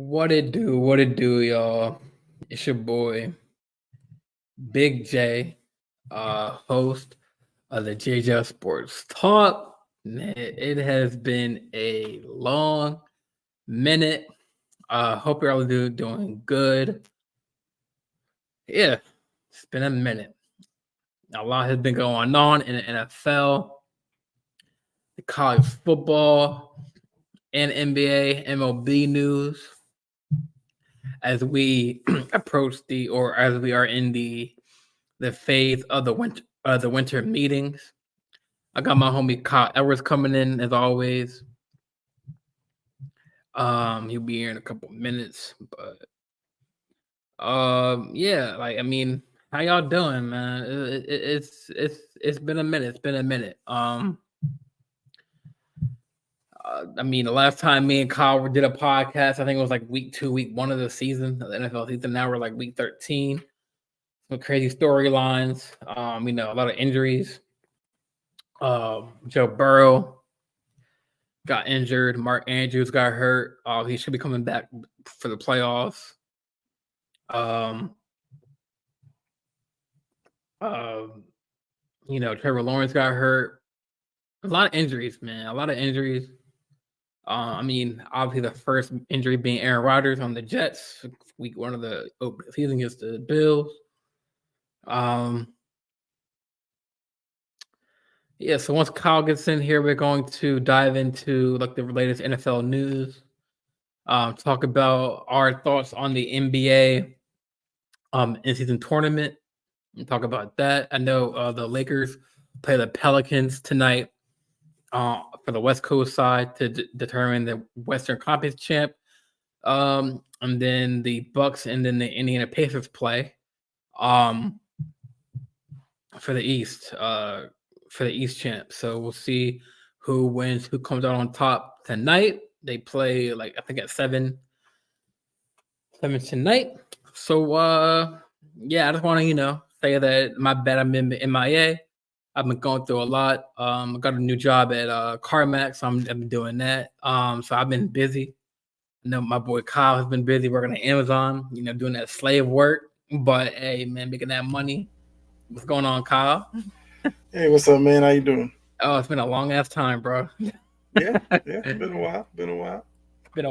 What it do? What it do, y'all? It's your boy, Big J, host of the JJ Sports Talk. Man, it has been a long minute. Hope you're all doing good. Yeah, it's been a minute. A lot has been going on in the NFL, the college football, and NBA, MLB news as we approach as we are in the phase of the winter meetings. I got my homie Kyle Edwards coming in as always. He'll be here in a couple minutes, but yeah, like I mean, how y'all doing, man? It's been a minute. It's been a minute. I mean, the last time me and Kyle did a podcast, I think it was like week 2, week 1 of the season, of the NFL season. Now we're like week 13. Some crazy storylines. A lot of injuries. Joe Burrow got injured. Mark Andrews got hurt. He should be coming back for the playoffs. Trevor Lawrence got hurt. A lot of injuries, man. A lot of injuries. Obviously the first injury being Aaron Rodgers on the Jets, week 1 of the season against the Bills. Yeah, so once Kyle gets in here, we're going to dive into like the latest NFL news. Talk about our thoughts on the NBA in-season tournament. And talk about that. I know the Lakers play the Pelicans tonight for the West Coast side to determine the Western Conference champ. And then the Bucks and then the Indiana Pacers play for the East champ. So we'll see who wins, who comes out on top tonight. They play I think at 7 tonight. So I just want to say that my bad. I'm in MIA. I've been going through a lot. I got a new job at CarMax. So I've been doing that. So I've been busy. I know my boy Kyle has been busy working at Amazon, doing that slave work. But hey, man, making that money. What's going on, Kyle? Hey, what's up, man? How you doing? Oh, it's been a long ass time, bro. Yeah, been a while. Been a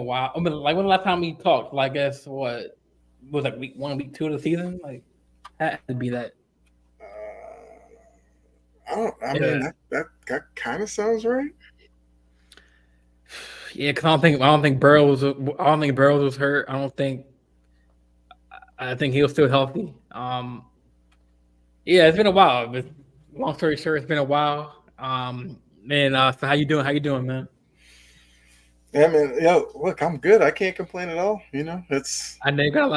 while. I mean, like when the last time we talked, I guess what was like week 1, week 2 of the season? Like had to be that. That kind of sounds right. Yeah, because I don't think Burrows was hurt. I think he was still healthy. Yeah, it's been a while. But long story short, it's been a while. So how you doing? How you doing, man? Yeah, man. Yo, look, I'm good. I can't complain at all. It's. I know you got a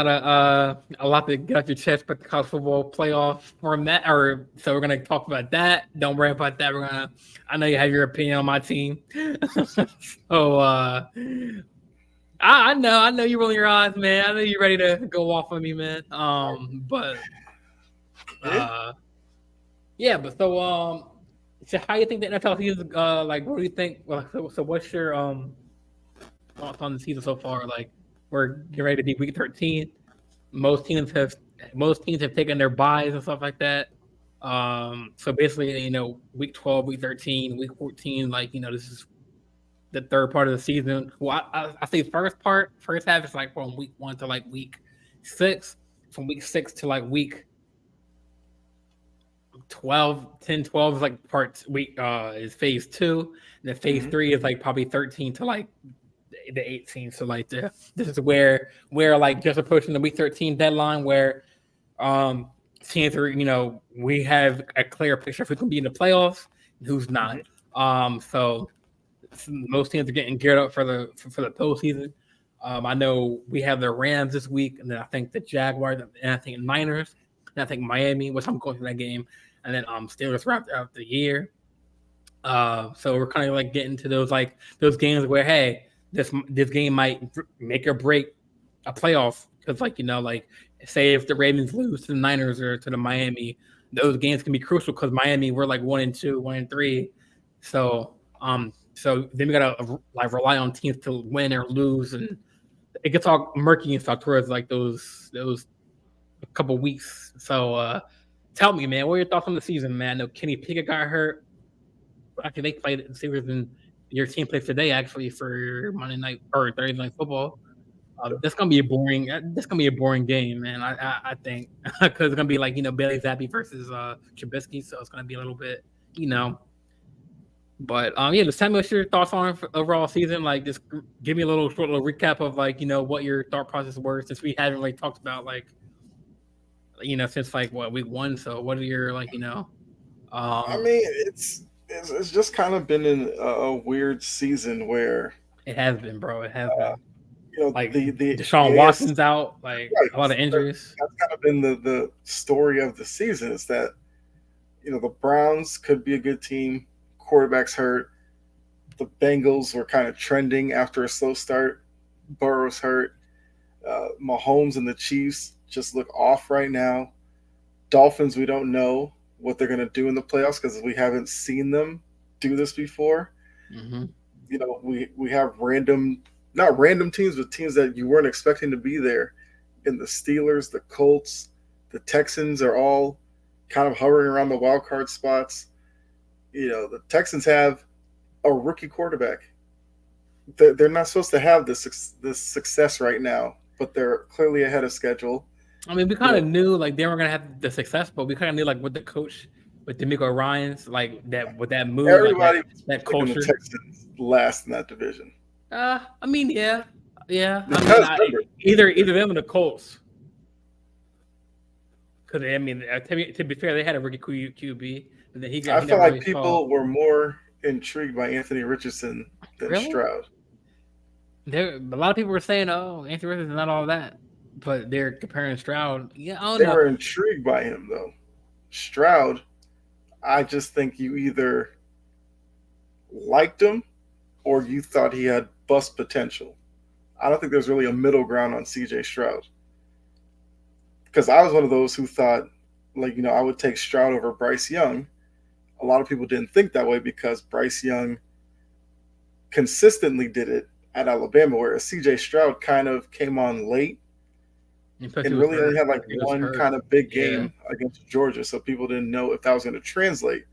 lot to get off your chest, but the college football playoff format, so we're gonna talk about that. Don't worry about that. I know you have your opinion on my team, so I know you're rolling your eyes, man. I know you're ready to go off on me, man. But so how you think the NFL season? What do you think? So what's your thoughts on the season so far? Like, we're getting ready to be week 13. Most teams have taken their buys and stuff like that. So basically, week 12, week 13, week 14, this is the third part of the season. Well, I say first half is like from week 1 to like week 6. From week 6 to like week 12 is like is phase 2, and then phase 3 is like probably 13 to like the 18th. So like this is where like just approaching the week 13 deadline where teams are, we have a clear picture of who can be in the playoffs and who's not. So most teams are getting geared up for the postseason. I know we have the Rams this week, and then I think the Jaguars, and I think Niners, and I think Miami, which I'm going to that game, and then Steelers wrapped out the year. So we're kind of like getting to those games where, hey, this game might make or break a playoff, because say if the Ravens lose to the Niners or to the Miami, those games can be crucial because Miami we're like 1-2, 1-3. So then we gotta rely on teams to win or lose, and it gets all murky and stuff towards like those couple weeks. So tell me, man, what are your thoughts on the season, man? No, Kenny Pickett got hurt. Actually, they played the series and your team plays today actually for Monday night or Thursday night football. That's gonna be a boring. That's gonna be a boring game, man. I think because it's gonna be like Bailey Zappi versus Trubisky, so it's gonna be a little bit, you know. But yeah, just tell me what's your thoughts on overall season. Like, just give me a short little recap of like what your thought process were since we haven't really talked about like since like what week 1. So what are your like I mean, it's just kind of been in a weird season where it has been, bro. It has been. Like the Deshaun Watson's out, like right, a lot of injuries. That's kind of been the story of the season is that the Browns could be a good team. Quarterback's hurt. The Bengals were kind of trending after a slow start. Burrow's hurt. Mahomes and the Chiefs just look off right now. Dolphins, we don't know what they're going to do in the playoffs because we haven't seen them do this before. Mm-hmm. We have not random teams, but teams that you weren't expecting to be there. And the Steelers, the Colts, the Texans are all kind of hovering around the wild card spots. The Texans have a rookie quarterback. They're not supposed to have this success right now, but they're clearly ahead of schedule. I mean, we kind of knew like they weren't gonna have the success, but we kind of knew like with the coach, with D'Amico Ryans, like that with that move, everybody like, that culture. The Texans last in that division. I mean, yeah. Either them or the Colts. Because I mean, to be fair, they had a rookie QB, and then I feel like people were more intrigued by Anthony Richardson than Stroud. A lot of people were saying, "Oh, Anthony Richardson is not all that," but they're comparing Stroud. Yeah, I don't know. They were intrigued by him though. Stroud, I just think you either liked him or you thought he had bust potential. I don't think there's really a middle ground on CJ Stroud. Because I was one of those who thought, I would take Stroud over Bryce Young. A lot of people didn't think that way because Bryce Young consistently did it at Alabama, whereas CJ Stroud kind of came on late and really only had one kind of big game against Georgia, so people didn't know if that was going to translate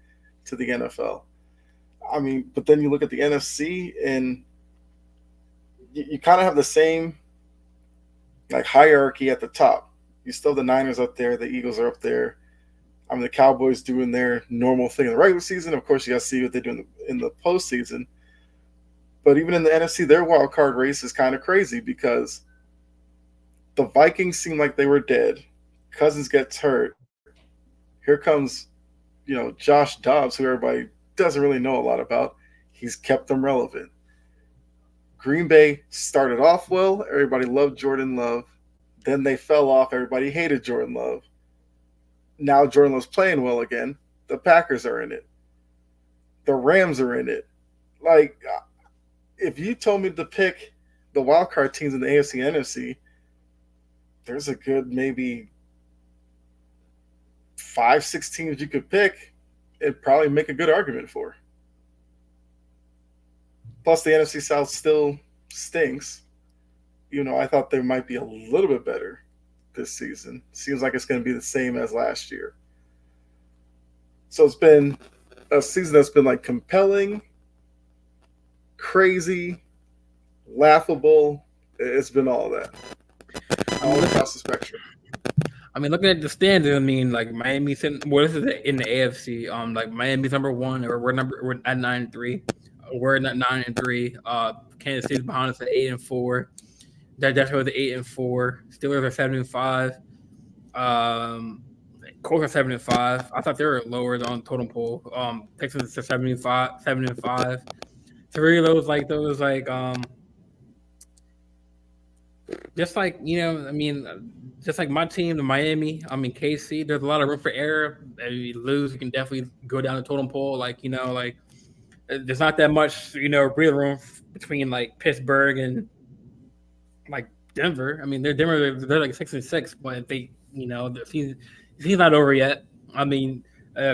to the NFL. I mean, but then you look at the NFC and you kind of have the same hierarchy at the top. You still have the Niners up there, the Eagles are up there. I mean, the Cowboys doing their normal thing in the regular season. Of course, you got to see what they do in the postseason. But even in the NFC, their wild card race is kind of crazy because the Vikings seem like they were dead. Cousins gets hurt. Here comes, Josh Dobbs, who everybody doesn't really know a lot about. He's kept them relevant. Green Bay started off well. Everybody loved Jordan Love. Then they fell off. Everybody hated Jordan Love. Now Jordan Love's playing well again. The Packers are in it. The Rams are in it. If you told me to pick the wildcard teams in the AFC and NFC, there's a good maybe 5-6 teams you could pick and probably make a good argument for. Plus, the NFC South still stinks. I thought they might be a little bit better this season. Seems like it's going to be the same as last year. So it's been a season that's been compelling, crazy, laughable. It's been all that. All across the spectrum. I mean, looking at the standings, I mean, Miami's this is in the AFC. Miami's number 1, or we're at 9-3. We're at 9-3. Kansas City's behind us at 8-4. That's with the 8-4. Steelers are 7-5. Colts are 7-5. I thought they were lower on totem pole. Texans are 7-5. Three of those just like my team, the Miami. I mean, KC. There's a lot of room for error. If you lose, you can definitely go down the totem pole. There's not that much real room between Pittsburgh and Denver. I mean, they're 6-6, but they, the season's not over yet. I mean,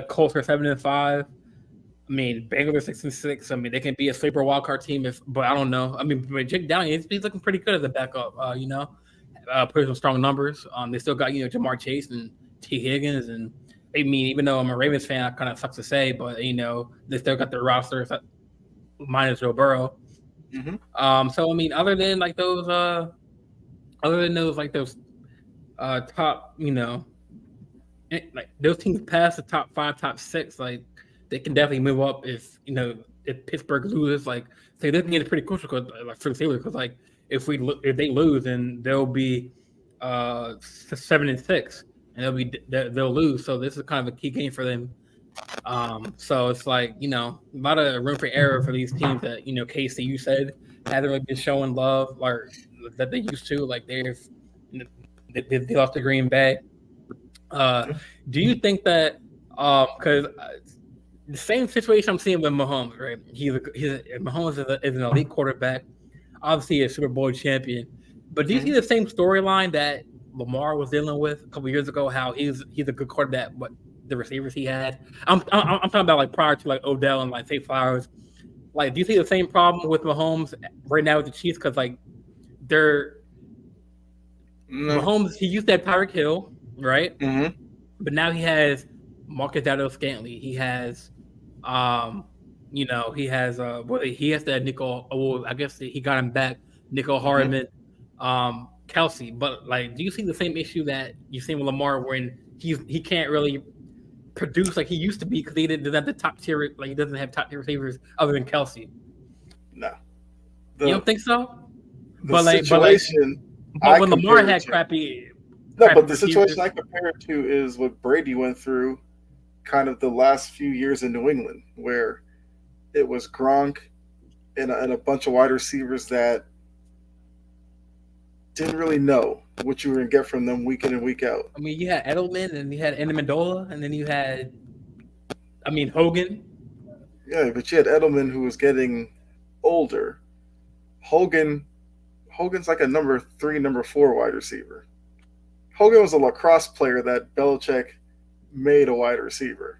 Colts are 7-5. I mean, Bengals are 6-6. I mean, they can be a sleeper wild card team, but I don't know. I mean, Jake Downing, he's looking pretty good as a backup. Put some strong numbers. They still got Jamar Chase and T Higgins, and I mean, even though I'm a Ravens fan, it kind of sucks to say, but they still got their roster minus Joe Burrow. Mm-hmm. So I mean, other than those top, like those teams past the top 5, top 6, like they can definitely move up if Pittsburgh loses. Like, say this game is pretty crucial for the Steelers because like if they lose, then they'll be 7-6, and they'll lose. So this is kind of a key game for them. So it's like a lot of room for error for these teams that KC, you said, haven't really been showing love or that they used to. Like they lost to Green Bay. Do you think that because the same situation I'm seeing with Mahomes, right? Mahomes is an elite quarterback, obviously a Super Bowl champion. But do you see the same storyline that Lamar was dealing with a couple years ago? How he's a good quarterback, but the receivers he had. I'm talking about like prior to like Odell and like Zay Flowers. Like, do you see the same problem with Mahomes right now with the Chiefs? Because like Mahomes, he used to have Tyreek Hill, right? Mm-hmm. But now he has Marcus Scantling. He has, he has that Nicole. Well, I guess he got him back. Nicole Hardman, Kelsey. But like, do you see the same issue that you seen with Lamar when he can't really produce like he used to be because he doesn't have the top tier, like he doesn't have top tier receivers other than Kelsey? No, you don't think so? But when Lamar had crappy. No, but the situation I compare it to is what Brady went through kind of the last few years in New England, where it was Gronk and a bunch of wide receivers that didn't really know what you were going to get from them week in and week out. I mean, you had Edelman and you had Amendola, and then you had, Hogan. Yeah, but you had Edelman who was getting older. Hogan's like a number 3, number 4 wide receiver. Hogan was a lacrosse player that Belichick made a wide receiver.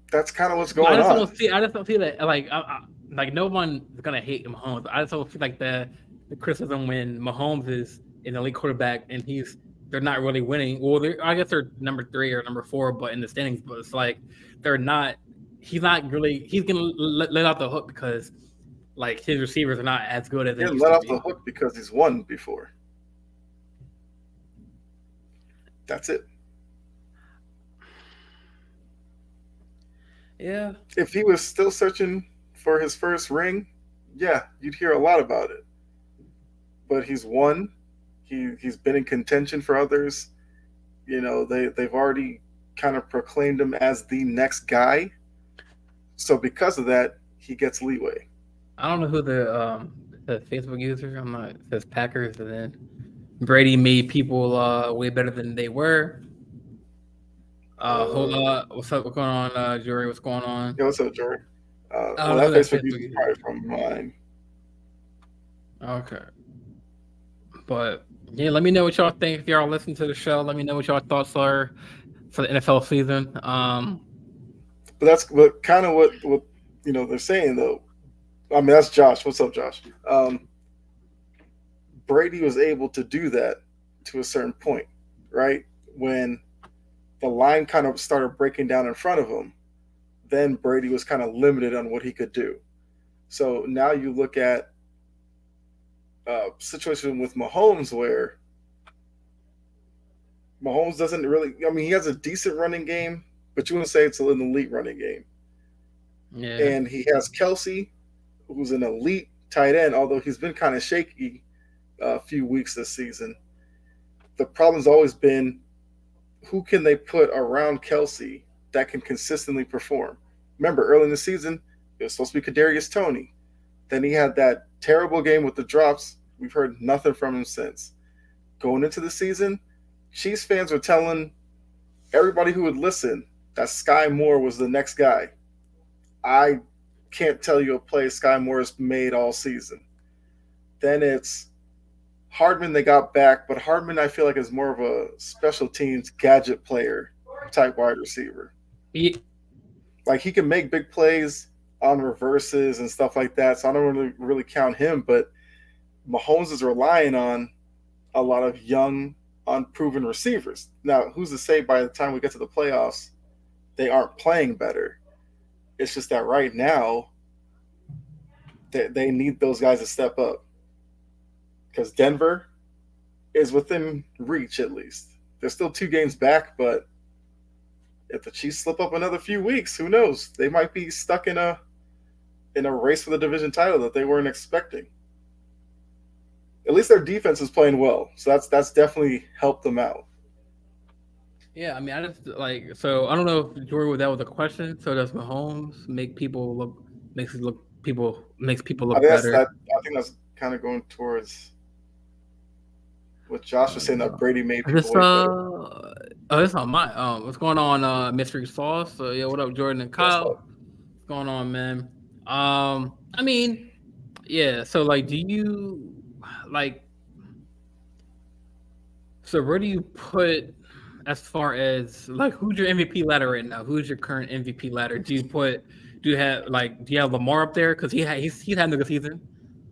That's kind of what's going on. I just don't feel that like no one is gonna hate Mahomes. I just don't feel like the criticism when Mahomes is an elite quarterback and they're not really winning. Well, I guess they're number 3 or number 4, but in the standings, but it's like they're not. He's not really. He's gonna let out the hook because like his receivers are not as good as they used to be. Let off the hook because he's won before. That's it. Yeah. If he was still searching for his first ring, yeah, you'd hear a lot about it. But he's won. He's been in contention for others. They've already kind of proclaimed him as the next guy. So because of that, he gets leeway. I don't know who the Facebook user. It says Packers, and then Brady made people way better than they were. What's up? What's going on, Jory? What's going on? Yeah, what's up, Jory? That Facebook user is probably from mine. Okay. But yeah, let me know what y'all think if y'all listen to the show. Let me know what y'all thoughts are for the NFL season. But that's kind of what they're saying though. I mean, that's Josh. What's up, Josh? Brady was able to do that to a certain point, right? When the line kind of started breaking down in front of him, then Brady was kind of limited on what he could do. So now you look at a situation with Mahomes where Mahomes doesn't really, he has a decent running game, but you wouldn't say it's an elite running game. Yeah. And he has Kelsey, who's an elite tight end, although he's been kind of shaky a few weeks this season. The problem's always been who can they put around Kelsey that can consistently perform. Remember, early in the season, it was supposed to be Kadarius Toney. Then he had that terrible game with the drops. We've heard nothing from him since. Going into the season, Chiefs fans were telling everybody who would listen that Sky Moore was the next guy. I can't tell you a play Sky Moore has made all season. Then it's Hardman they got back, but Hardman I feel like is more of a special teams gadget player type wide receiver. Like he can make big plays on reverses and stuff like that. So I don't really count him. But Mahomes is relying on a lot of young, unproven receivers. Now, who's to say by the time we get to the playoffs, they aren't playing better? It's just that right now, they need those guys to step up because Denver is within reach at least. They're still 2 games back, but if the Chiefs slip up another few weeks, who knows? They might be stuck in a race for the division title that they weren't expecting. At least their defense is playing well, so that's definitely helped them out. Yeah, I mean, I just like so. I don't know if Jordan, that was a question. So does Mahomes make people look makes people look better? I think that's kind of going towards what Josh was saying, that Brady made people way better. It's on my what's going on, Mystery Sauce? So yeah, what up, Jordan and Kyle? What's going on, man? I mean, yeah. So like, do you like? So where do you put as far as like who's your MVP ladder right now? Who's your current MVP ladder? Do you have Lamar up there because he's having a good season?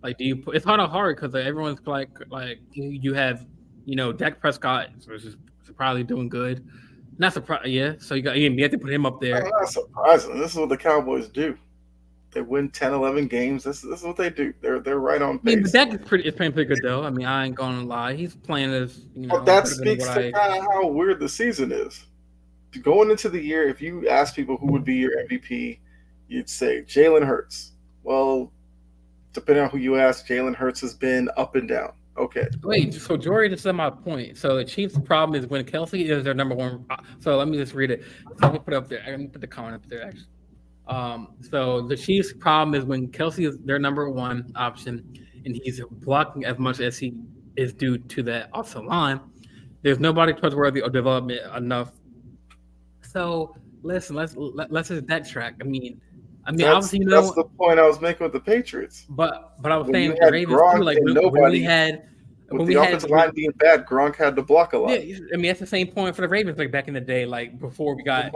Like, do you put it's kind of hard because everyone's like you have Dak Prescott, which is probably doing good. Not surprised, yeah. So you have to put him up there. Not surprising. This is what the Cowboys do. They win 10, 11 games. This is what they do. They're right on pace. I mean, but Dak is playing pretty good though. I mean, I ain't gonna lie. He's playing as But that speaks to kind of how weird the season is. Going into the year, if you ask people who would be your MVP, you'd say Jalen Hurts. Well, depending on who you ask, Jalen Hurts has been up and down. Okay. Wait, so Jory just said my point. So the Chiefs' problem is when Kelsey is their number one. So let me just read it. So let me put it up there. Let me put the comment up there actually. So the Chiefs' problem is when Kelsey is their number one option and he's blocking as much as he is due to that offensive line. There's nobody trustworthy or development enough. So listen, let's just backtrack. I mean, obviously, that's the point I was making with the Patriots. But I was saying the Ravens too. Like when we had the offensive line being bad, Gronk had to block a lot. Yeah, I mean that's the same point for the Ravens. Like back in the day, like before we got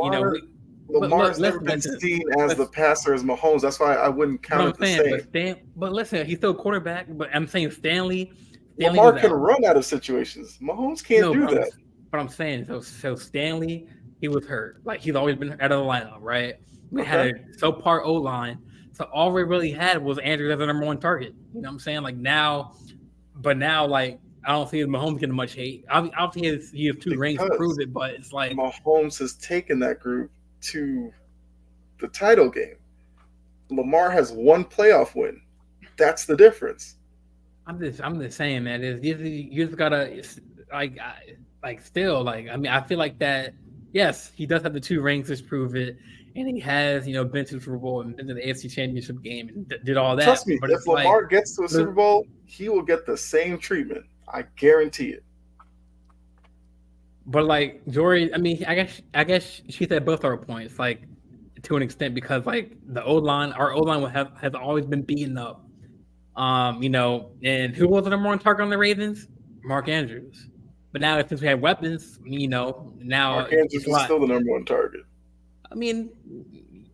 Lamar's never been seen as the passer as Mahomes. That's why I wouldn't count it the same. But listen, he's still a quarterback. But I'm saying Stanley Lamar can run out of situations. Mahomes can't do that. But I'm saying so Stanley, he was hurt. Like he's always been out of the lineup, right? We had a subpar O line, so all we really had was Andrews as the number one target. You know what I'm saying? Like now, like I don't see Mahomes getting much hate. Obviously, he has 2 rings to prove it, but it's like Mahomes has taken that group to the title game. Lamar has 1 playoff win. That's the difference. I'm just saying, man. You just gotta still I mean, I feel like that. Yes, he does have the 2 rings to prove it. And he has, been to the Super Bowl and been to the AFC Championship game and did all that. Trust me, but if Lamar gets to a Super Bowl, he will get the same treatment. I guarantee it. But like Jory, I mean, I guess she said both our points, like to an extent, because like the O line, our O line has always been beaten up. And who was the number one target on the Ravens? Mark Andrews. But now since we have weapons, now Mark Andrews is still the number one target. I mean,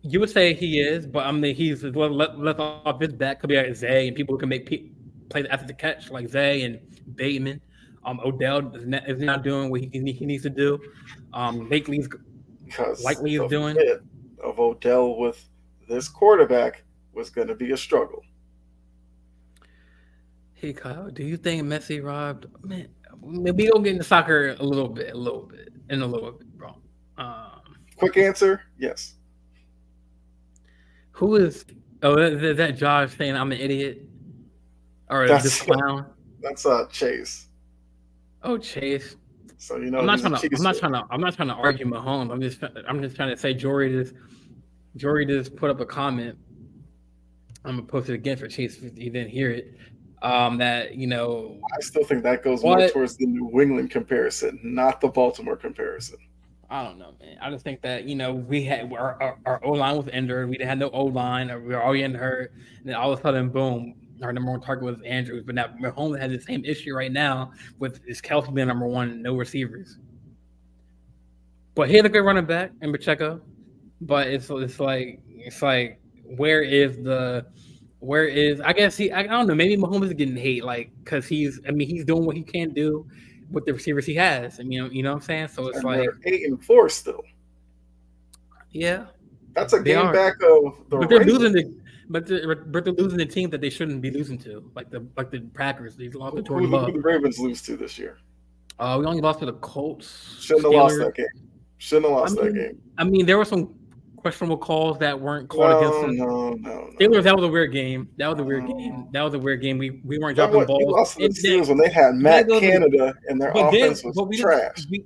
you would say he is, but I mean, he's left off his back. Could be like Zay and people who can make plays after the catch, like Zay and Bateman. Odell is not doing what he needs to do. Likely is doing. Fit of Odell with this quarterback was going to be a struggle. Hey Kyle, do you think Messi robbed? Man, maybe go get into soccer a little bit, bro. Quick answer: yes. Who is? Oh, is that Josh saying I'm an idiot, or this clown? That's Chase. Oh, Chase. So I'm not trying to argue Mahomes. I'm just trying to say Jory just put up a comment. I'm gonna post it again for Chase if you didn't hear it. That I still think that goes more towards the New England comparison, not the Baltimore comparison. I don't know, man. I just think that we had our O line was injured. We didn't have no O line, or we were already hurt, and then all of a sudden, boom, our number one target was Andrews. But now Mahomes has the same issue right now with his Kelsey being number one, no receivers. But he had a good running back in Pacheco. but it's like where is I guess I don't know, maybe Mahomes is getting hate like because he's doing what he can do with the receivers he has. I mean, you know what I'm saying? So it's And like, they're 8-4 still. yeah, That's a they game are, back of the but they're Ravens. losing but they're losing the team that they shouldn't be losing to, like the Packers. They lost to Who Jordan the Love. Ravens lose to this year? We only lost to the Colts, Shouldn't have lost Steelers. that game. Shouldn't have lost that game. I mean, there were some questionable calls that weren't called against No, them. no. Steelers, that was a weird game. That was a weird game. We weren't dropping You balls. lost to the Steelers when they had Matt Canada and their offense was trash. We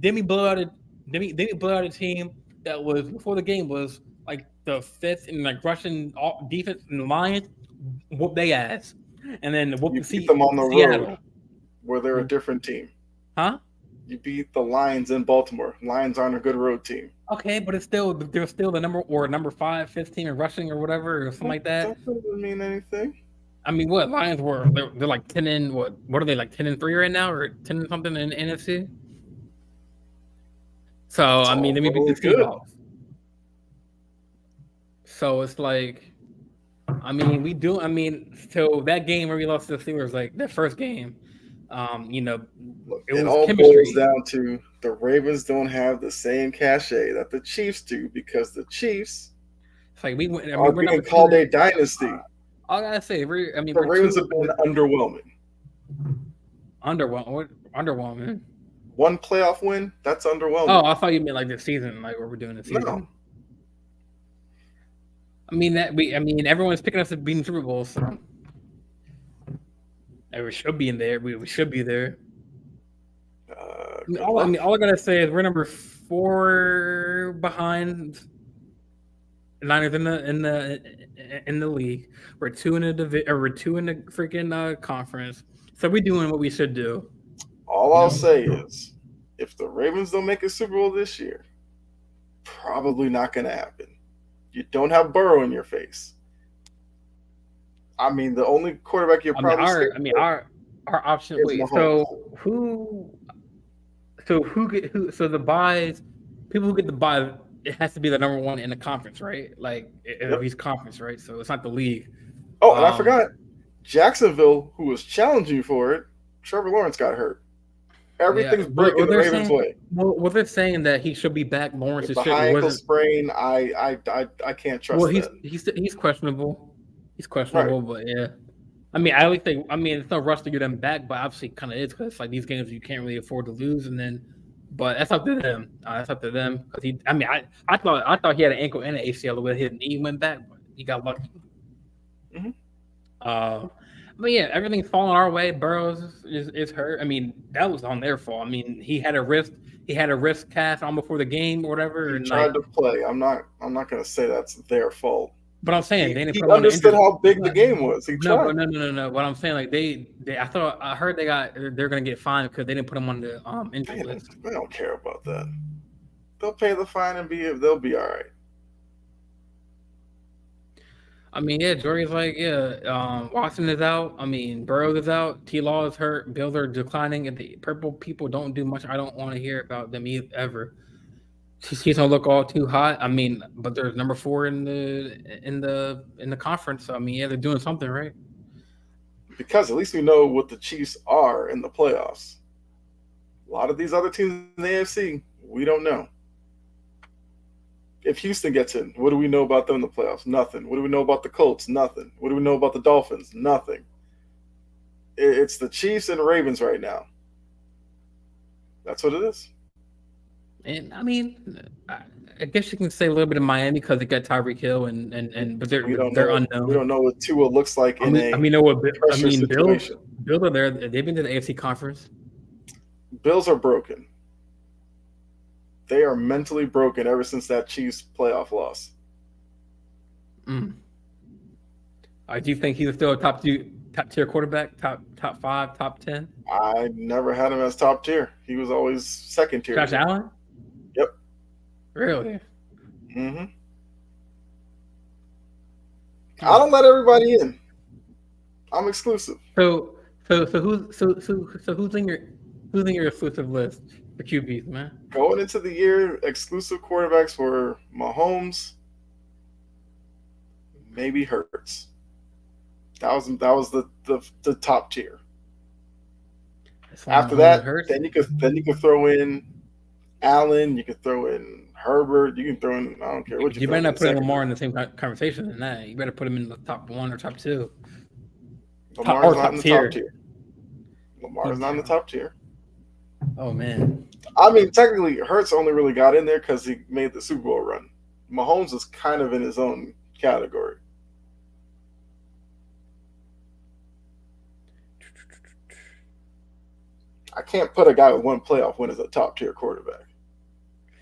blew out a team that was before the game was like the fifth in like Russian defense in the Lions. Whoop they ass, and then You beat them on the road where they're a different team. Huh? You beat the Lions in Baltimore. Lions aren't a good road team. Okay, but they're still the number 5, 5th team in rushing or whatever or something like that. That doesn't mean anything. I mean, what Lions they're like 10 and what are they, like 10-3 right now or 10 and something in NFC? So I mean, let me beat the Seahawks. So it's like, I mean, so that game where we lost to the Steelers, like that first game, it all boils down to the Ravens don't have the same cachet that the Chiefs do because the Chiefs are being called a dynasty. All I gotta say, the Ravens have been underwhelming. Underwhelming. One playoff win, that's underwhelming. Oh, I thought you meant like this season, like what we're doing this season. No. I mean everyone's picking us to beating Super Bowls, so we should be in there. We should be there. All I gotta say is we're number 4 behind the Niners in the league. We're 2 in the we're 2 in the freaking conference. So we're doing what we should do. All I'll say is, if the Ravens don't make a Super Bowl this year, probably not going to happen. You don't have Burrow in your face. I mean, the only quarterback you're probably our option. Wait, so the buys, people who get the buy, it has to be the number 1 in the conference, right? Like at least conference, right? So it's not the league. Oh, and I forgot, Jacksonville, who was challenging you for it, Trevor Lawrence got hurt. Everything's breaking the Ravens' way. Well, they're saying that he should be back. Lawrence is high ankle sprain. I can't trust. Well, he's questionable. He's questionable, right. But yeah. I mean, it's no rush to get them back, but obviously it kind of is because it's like these games you can't really afford to lose, and then, but that's up to them. That's up to them because I thought he had an ankle and an ACL when his knee went back, but he got lucky. Mm-hmm. But yeah, everything's falling our way. Burrows is hurt. I mean, that was on their fault. I mean, he had a wrist cast on before the game or whatever. He tried to play. I'm not going to say that's their fault. But I'm saying he understood how big the game was. No. What I'm saying, like I heard they're going to get fined because they didn't put him on the injury list. They don't care about that. They'll pay the fine and they'll be all right. I mean, yeah, Jory's like, Watson is out. I mean, Burrow is out. T-Law is hurt. Bills are declining. And the purple people don't do much. I don't want to hear about them ever. He's don't look all too hot. I mean, but they're number 4 in the conference. So I mean, yeah, they're doing something right. Because at least we know what the Chiefs are in the playoffs. A lot of these other teams in the AFC, we don't know. If Houston gets in, what do we know about them in the playoffs? Nothing. What do we know about the Colts? Nothing. What do we know about the Dolphins? Nothing. It's the Chiefs and Ravens right now. That's what it is. And I mean, I guess you can say a little bit of Miami because they got Tyreek Hill but they're unknown. We don't know what Tua looks like Bills are there. They've been to the AFC conference. Bills are broken. They are mentally broken ever since that Chiefs playoff loss. Do you think he's still a top tier quarterback, top 5, top 10? I never had him as top tier. He was always second tier. Josh Allen? Yep. Really? Mm-hmm. I don't let everybody in. I'm exclusive. So who's in your exclusive list? for QBs, man. Going into the year, exclusive quarterbacks were Mahomes, maybe Hurts. That was the top tier. After that, then you could throw in Allen, you could throw in Herbert, you can throw in I don't care what you better not put Lamar in the same conversation than that. You better put him in the top 1 or top 2. Lamar's not in the top tier. Lamar's not in the top tier. Oh man. I mean, technically, Hurts only really got in there because he made the Super Bowl run. Mahomes is kind of in his own category. I can't put a guy with one playoff win as a top tier quarterback.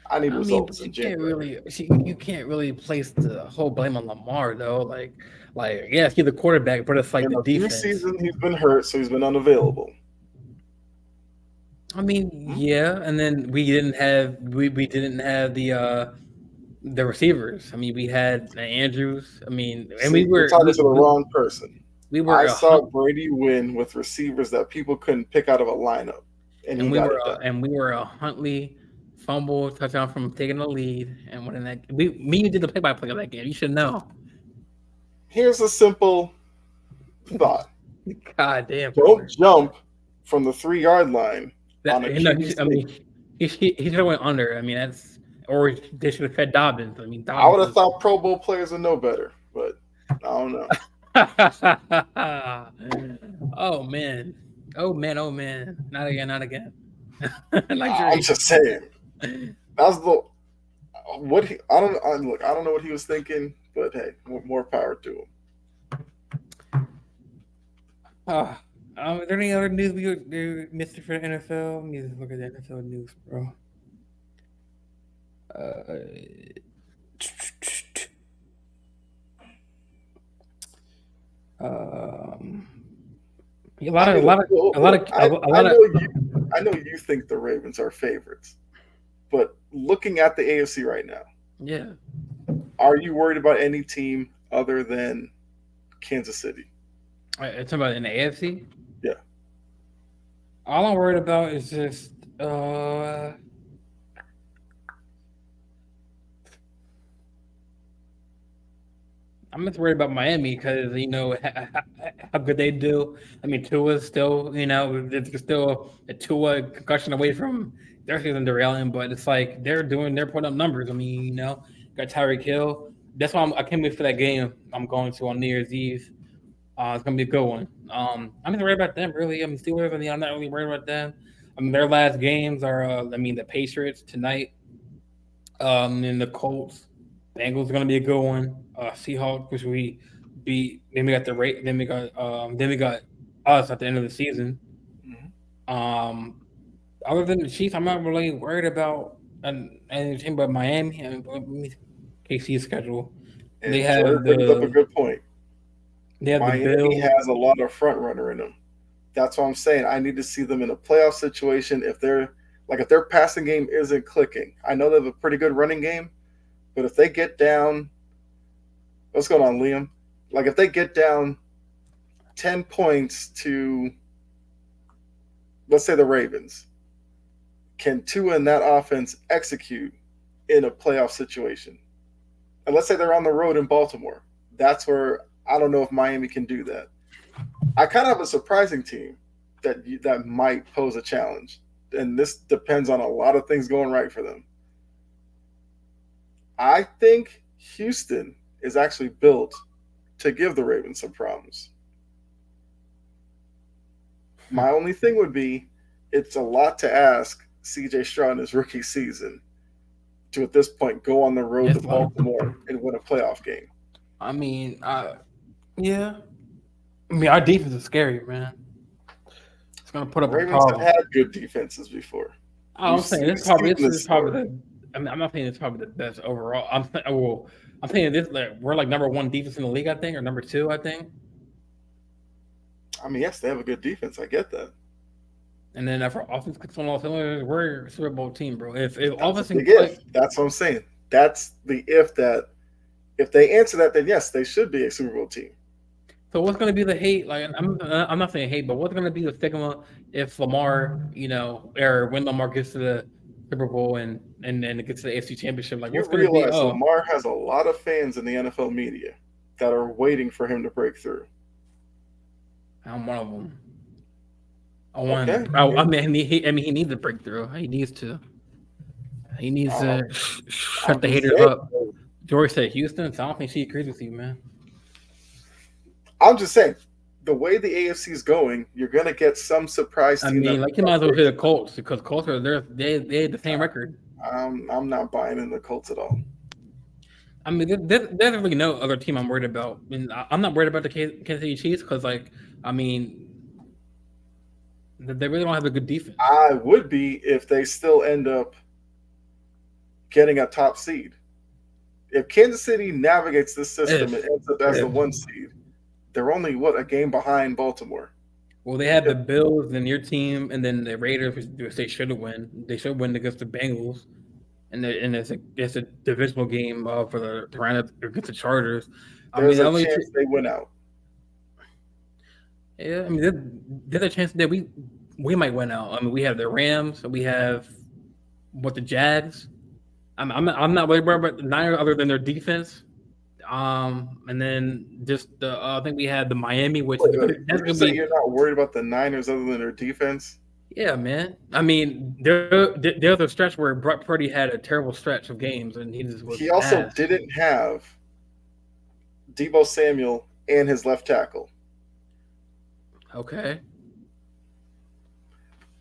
I need results in January. You can't really place the whole blame on Lamar though. Like yes, he's the quarterback, but it's like the defense. This season he's been hurt, so he's been unavailable. I mean, yeah, and then we didn't have the receivers. I mean, we had Andrews. I mean, and we were talking to the wrong person. I saw Brady win with receivers that people couldn't pick out of a lineup, and we were a Huntley fumble touchdown from taking the lead and winning that. Me did the play-by-play of that game. You should know. Here's a simple thought. God damn! Don't jump from the 3-yard line. He should have went under. I mean, or they should have fed Dobbins. I mean, I would have thought Pro Bowl players would know better, but I don't know. Oh man! Not again! I'm just saying. That's the what he. I don't know what he was thinking, but hey, more power to him. Are there any other news we missed for the NFL? Let me just look at the NFL news, bro. I know you think the Ravens are favorites, but looking at the AFC right now, yeah, are you worried about any team other than Kansas City? It's about in the AFC. Yeah. All I'm worried about is just I'm just worried about Miami because how good they do. I mean, Tua's still it's still a Tua concussion away from their season derailing, but it's like they're putting up numbers. I mean, got Tyreek Hill. That's why I can't wait for that game I'm going to on New Year's Eve. It's gonna be a good one. I'm not worried about them really. I'm Steelers. I'm not really worried about them. I mean, their last games are the Patriots tonight, and the Colts. Bengals are gonna be a good one. Seahawks, which we beat. Then we got then we got us at the end of the season. Mm-hmm. Other than the Chiefs, I'm not really worried about anything but Miami and KC's schedule. And they have brings up a good point. They have Miami the Bills. Has a lot of front runner in them. That's what I'm saying. I need to see them in a playoff situation. If their passing game isn't clicking, I know they have a pretty good running game, but if they get down, what's going on, Liam? Like if they get down 10 points to, let's say the Ravens, can Tua and that offense execute in a playoff situation? And let's say they're on the road in Baltimore. That's where I don't know if Miami can do that. I kind of have a surprising team that might pose a challenge. And this depends on a lot of things going right for them. I think Houston is actually built to give the Ravens some problems. My only thing would be it's a lot to ask C.J. Stroud in his rookie season to, at this point, go on the road to Baltimore and win a playoff game. I mean, yeah. I mean, our defense is scary, man. It's going to put up Ravens a problem. have had good defenses before. I'm saying this is probably the. I mean, I'm not saying it's probably the best overall. I'm saying this we're like number 1 defense in the league, I think, or number 2, I think. I mean, yes, they have a good defense. I get that. And then if our offense clicks on all cylinders, we're a Super Bowl team, bro. If offense can click, that's what I'm saying. That's the if they answer that, then yes, they should be a Super Bowl team. So what's gonna be the hate? Like I'm not saying hate, but what's gonna be the stigma if Lamar, or when Lamar gets to the Super Bowl and it gets to the AFC Championship? Like You what's gonna be? realize Oh, Lamar has a lot of fans in the NFL media that are waiting for him to break through. I'm one of them. Okay. I mean, he needs a breakthrough. He needs to. He needs to shut I'm the just haters saying. up. George said Houston, so I don't think she agrees with you, man. I'm just saying, the way the AFC is going, you're gonna get some surprise I team. mean, like you might as well say the Colts because Colts are they had the same record. I'm not buying in the Colts at all. I mean, there's really no other team I'm worried about. I mean, I'm not worried about the Kansas City Chiefs because, like, I mean, they really don't have a good defense. I would be if they still end up getting a top seed. If Kansas City navigates this system and ends up as the 1 seed, they're only a game behind Baltimore. Well, they have the Bills and your team, and then the Raiders, which they should win. They should win against the Bengals, and it's a divisional game for the round against the Chargers. There's a chance they win out. Yeah, I mean, there's a chance that we might win out. I mean, we have the Rams, we have the Jags. I'm not worried about the Niners other than their defense. And then just I think we had the Miami, which that's gonna be. You're not worried about the Niners other than their defense? Yeah, man. I mean, there's a stretch where Brock Purdy had a terrible stretch of games, and he also didn't have Deebo Samuel and his left tackle. Okay.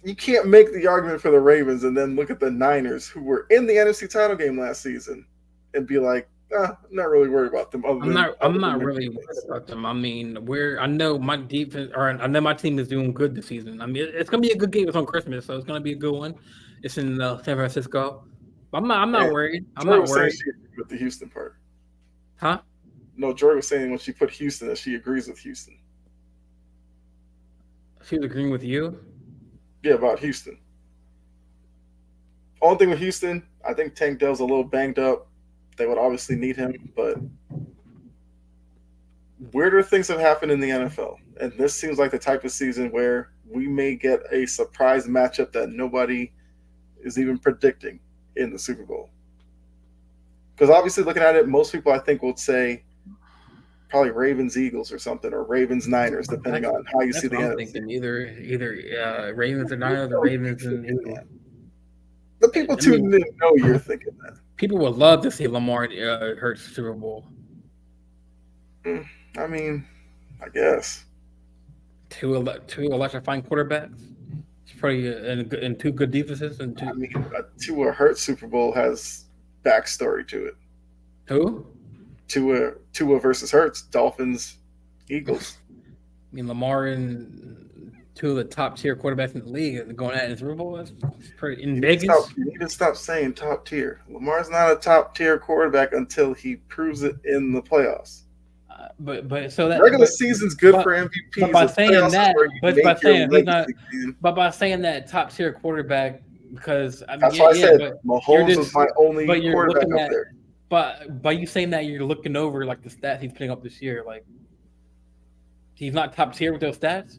You can't make the argument for the Ravens and then look at the Niners, who were in the NFC title game last season, and be like, I'm not really worried about them. I'm not really worried about them. I mean, I know my defense, or I know my team is doing good this season. I mean, it's gonna be a good game. It's on Christmas, so it's gonna be a good one. It's in San Francisco. I'm not worried. I'm not worried. She agreed with the Houston part. Huh? No, Joy was saying when she put Houston that she agrees with Houston. She was agreeing with you? Yeah, about Houston. Only thing with Houston, I think Tank Dell's a little banged up. They would obviously need him, but weirder things have happened in the NFL. And this seems like the type of season where we may get a surprise matchup that nobody is even predicting in the Super Bowl. Because obviously looking at it, most people I think would say probably Ravens-Eagles or something, or Ravens-Niners, depending on how you see the NFC. Thinking either Ravens or Niners or Ravens and Eagles. The people tuning in know you're thinking that. People would love to see Lamar hurt Super Bowl. I mean, I guess. Two electrifying quarterbacks. It's probably and two good defenses. And I mean, Tua hurt Super Bowl has backstory to it. Who? Tua versus Hurts, Dolphins, Eagles. I mean, Lamar and two of the top tier quarterbacks in the league going at it in Super Bowl. That's pretty in Vegas. You need to stop saying top tier. Lamar's not a top tier quarterback until he proves it in the playoffs. But so that regular season's good for MVPs. But by saying that top tier quarterback, because I mean, that's why I said Mahomes was my only quarterback up there. But by you saying that, you're looking over like the stats he's putting up this year. Like he's not top tier with those stats.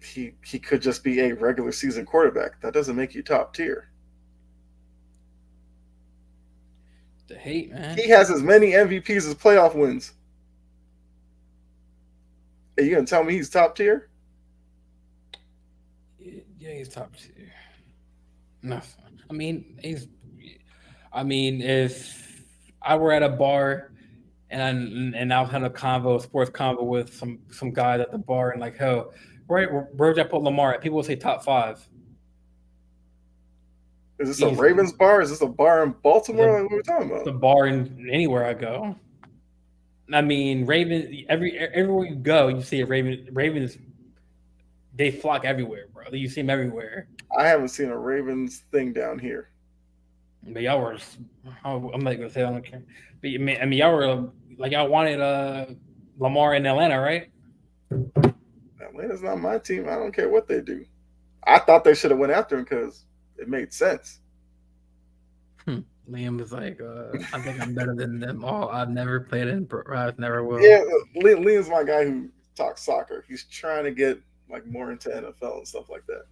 He could just be a regular season quarterback. That doesn't make you top tier. The hate, man. He has as many MVPs as playoff wins. Are you gonna tell me he's top tier? Yeah, he's top tier. No, I mean if I were at a bar and I was having a sports convo with some guy at the bar and like, hell, where would I put Lamar at? People would say top 5. Is this a Ravens bar? Is this a bar in Baltimore? What are we talking about? The bar in anywhere I go. I mean, Ravens. Everywhere you go, you see a Raven. Ravens, they flock everywhere, bro. You see them everywhere. I haven't seen a Ravens thing down here. But y'all were. I'm not gonna say I don't care. But I mean, y'all were like y'all wanted Lamar in Atlanta, right? Atlanta's not my team. I don't care what they do. I thought they should have went after him because it made sense. Liam was like, I think I'm better than them all. I've never played in I never will. Yeah, Liam's my guy who talks soccer. He's trying to get like more into NFL and stuff like that.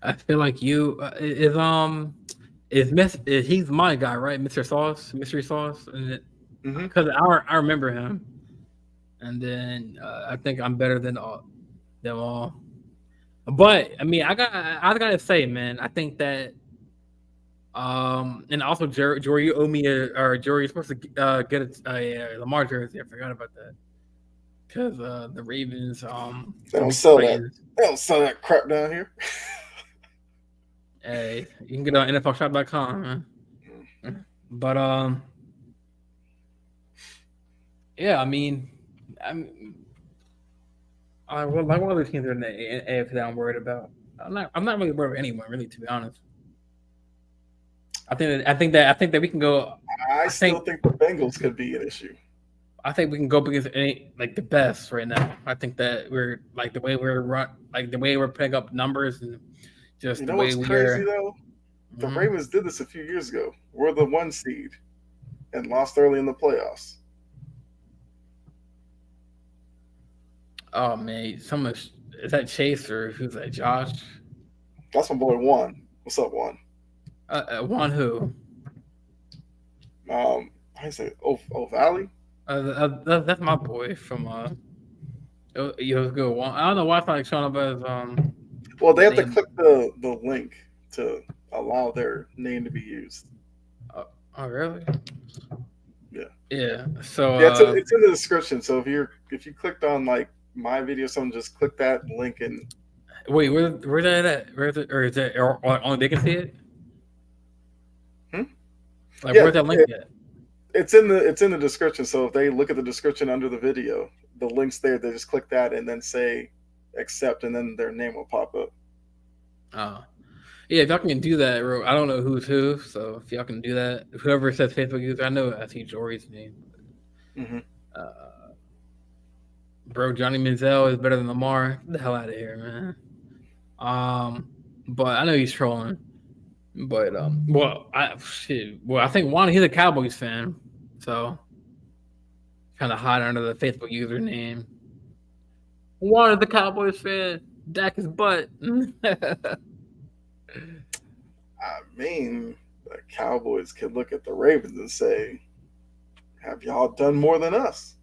I feel like you he's my guy, right? Mr. Sauce, Mystery Sauce, and because I remember him, and then I think I'm better than them all. But I mean, I gotta say, man, I think that and also Jory, you owe me or Jory, you're supposed to get a Lamar jersey. I forgot about that because the Ravens they don't sell that. They don't sell that crap down here. Hey, you can get it on NFLshop.com, man. But yeah, I mean, what other teams are in the AFC that I'm worried about? I'm not really worried about anyone, really, to be honest. I think that we can go. I still think the Bengals could be an issue. I think we can go against the best right now. I think that we're like the way we're putting up numbers and just the way what's crazy though? The Ravens did this a few years ago. We're the 1 seed and lost early in the playoffs. Oh man, is that Chase or who's that? Josh? That's my boy Juan. What's up, Juan? Juan who? I say Valley. That's my boy from it was good. Juan. I don't know why it's not showing up as Well, they have to click the link to allow their name to be used. Oh really? Yeah. Yeah. So it's in the description. So if you clicked on like my video, someone just click that link and wait, where's that at? Where's it, or is it or only they can see it? Like where's that link at? It's in the description. So if they look at the description under the video, the link's there. They just click that and then say accept, and then their name will pop up. Oh. Yeah, if y'all can do that, I don't know who's who, so if y'all can do that, whoever says Facebook user, I know I see Jory's name. Bro, Johnny Manziel is better than Lamar. Get the hell out of here, man. But I know he's trolling. But I think Juan, he's a Cowboys fan, so kind of hide under the Facebook username. Juan is the Cowboys fan. Dak is butt. I mean, the Cowboys could look at the Ravens and say, have y'all done more than us?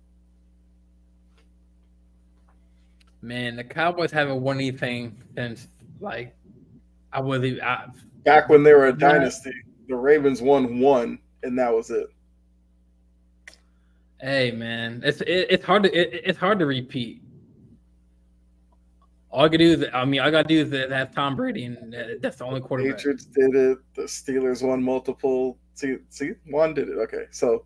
Man, the Cowboys haven't won anything since, like, back when they were a dynasty, the Ravens won 1, and that was it. Hey, man, it's hard to repeat. All I gotta do is have Tom Brady, and that's the only quarterback. Patriots did it. The Steelers won multiple. See, one did it. Okay, so.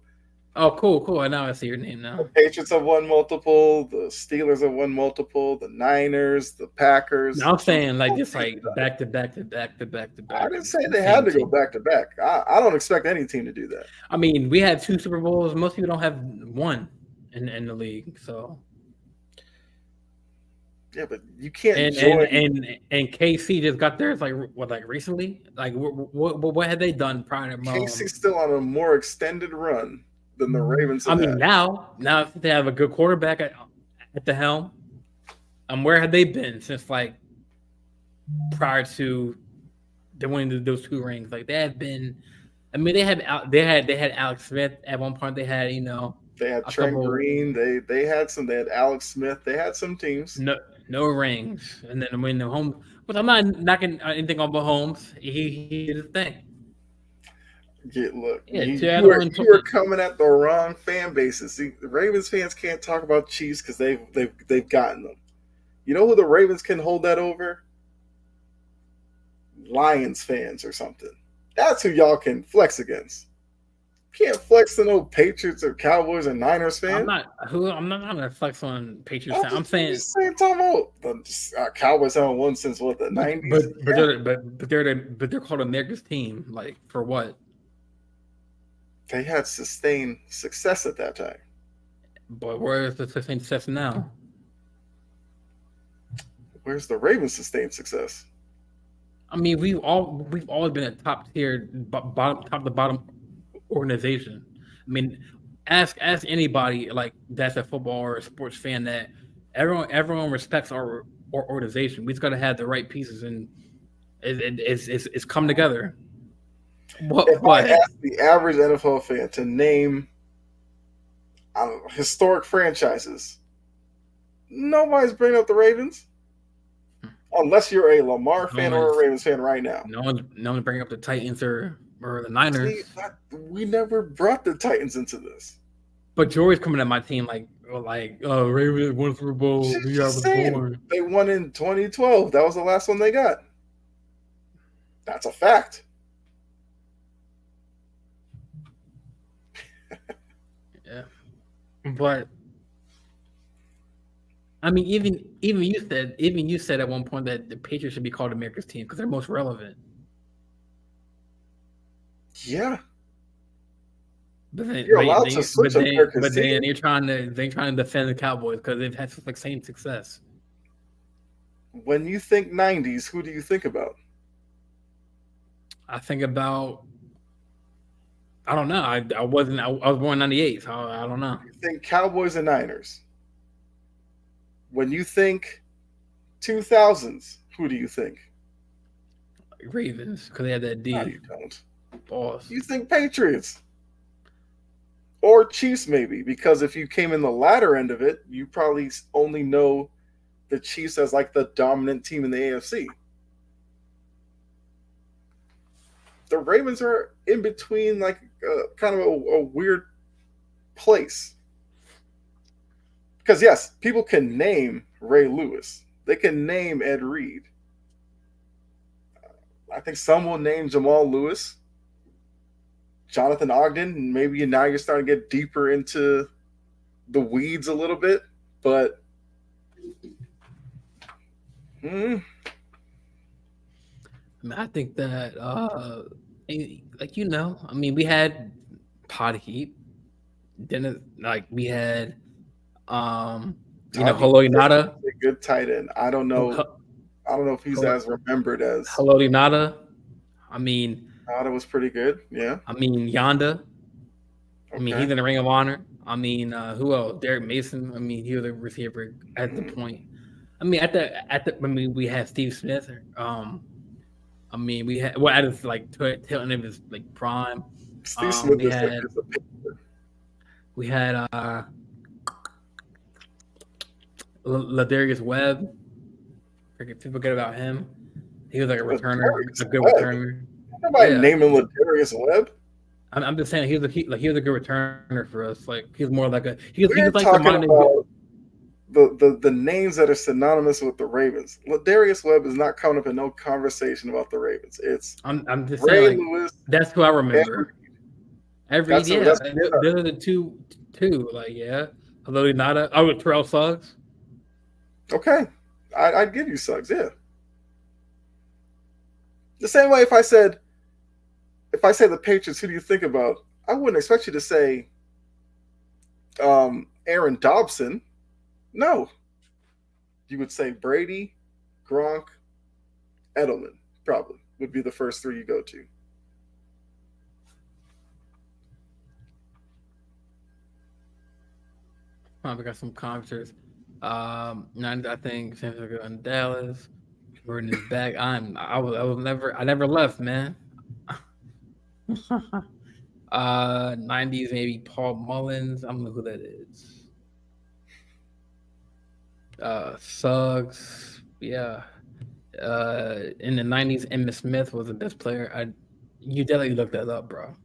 Oh, cool. Now I see your name now. The Patriots have won multiple. The Steelers have won multiple. The Niners, the Packers. No, I'm saying like just like back to back. I didn't say they had to go back to back. I don't expect any team to do that. I mean, we had 2 Super Bowls. Most people don't have 1 in the league, so. Yeah, but you can't. And KC just got theirs like recently. Like what had they done prior to KC's still on a more extended run than the Ravens. I mean, now they have a good quarterback at the helm. Where have they been since like prior to they winning those 2 rings? Like they have been. I mean, they had Alex Smith at one point. They had They had Trent Green. They had some. They had Alex Smith. They had some teams. No rings, and then win the home. But I'm not knocking anything on Mahomes. He did his thing. Yeah, look, you are coming at the wrong fan bases. See, the Ravens fans can't talk about Chiefs because they've gotten them. You know who the Ravens can hold that over? Lions fans or something. That's who y'all can flex against. Can't flex to no Patriots or Cowboys or Niners fans. I'm not gonna flex on Patriots. I'm saying talking about Cowboys haven't won since what, the 90s. But they're called America's team. Like for what? They had sustained success at that time. But where is the sustained success now? Where's the Ravens' sustained success? I mean, we've always been a top tier, top to bottom. organization. I mean, ask anybody like that's a football or a sports fan that everyone respects our organization. We just got to have the right pieces and it's come together. If I What? ask the average NFL fan to name historic franchises, nobody's bringing up the Ravens. Unless you're a Lamar fan or a Ravens fan right now. No one's bringing up the Titans or the Niners. See, we never brought the Titans into this. But Jory's coming at my team like Ravens won Super Bowl. They won in 2012. That was the last one they got. That's a fact. Yeah, but I mean, even you said at one point that the Patriots should be called America's team because they're most relevant. Yeah, but then you're allowed to switch America's team. Then they're trying to defend the Cowboys because they've had the same success. When you think 90s, who do you think about? I think about. I don't know. I was born in '98, so I don't know. You think Cowboys and Niners. When you think 2000s, who do you think? Ravens, because they had that D. No, you don't. Boss. You think Patriots. Or Chiefs, maybe, because if you came in the latter end of it, you probably only know the Chiefs as like the dominant team in the AFC. The Ravens are in between, like kind of a weird place. Because, yes, people can name Ray Lewis. They can name Ed Reed. I think some will name Jamal Lewis. Jonathan Ogden. Maybe now you're starting to get deeper into the weeds a little bit. But, I think that, I mean, we had Pod Heat. Then, we had... Haloti Ngata, a good tight end. I don't know if he's as remembered as Haloti Ngata. I mean, Ngata was pretty good. Yeah. I mean, Yonda. Okay. I mean, he's in the Ring of Honor. I mean, who else? Derek Mason. I mean, he was a receiver at the point. I mean, we had Steve Smith. I mean, we had at his tail end of his prime. Steve Smith we had Ladarius Webb. People forget about him. He was like a returner, a good returner. Nobody naming Ladarius Webb. I'm just saying he was a good returner for us. Like he was more like he was like talking about the names that are synonymous with the Ravens. Ladarius Webb is not coming up in no conversation about the Ravens. It's I'm just Ray saying Lewis. That's who I remember. Those are the two. Haloti Ngata. Oh, Terrell Suggs. Okay, I'd give you Suggs, yeah. The same way if I say the Patriots, who do you think about? I wouldn't expect you to say Aaron Dobson. No. You would say Brady, Gronk, Edelman, probably, would be the first three you go to. We got some concerts. I think San Francisco and Dallas. Jordan is back. I never left, man. 90s maybe Paul Mullins. I don't know who that is. Suggs, yeah. In the 90s, Emmitt Smith was the best player. You definitely looked that up, bro.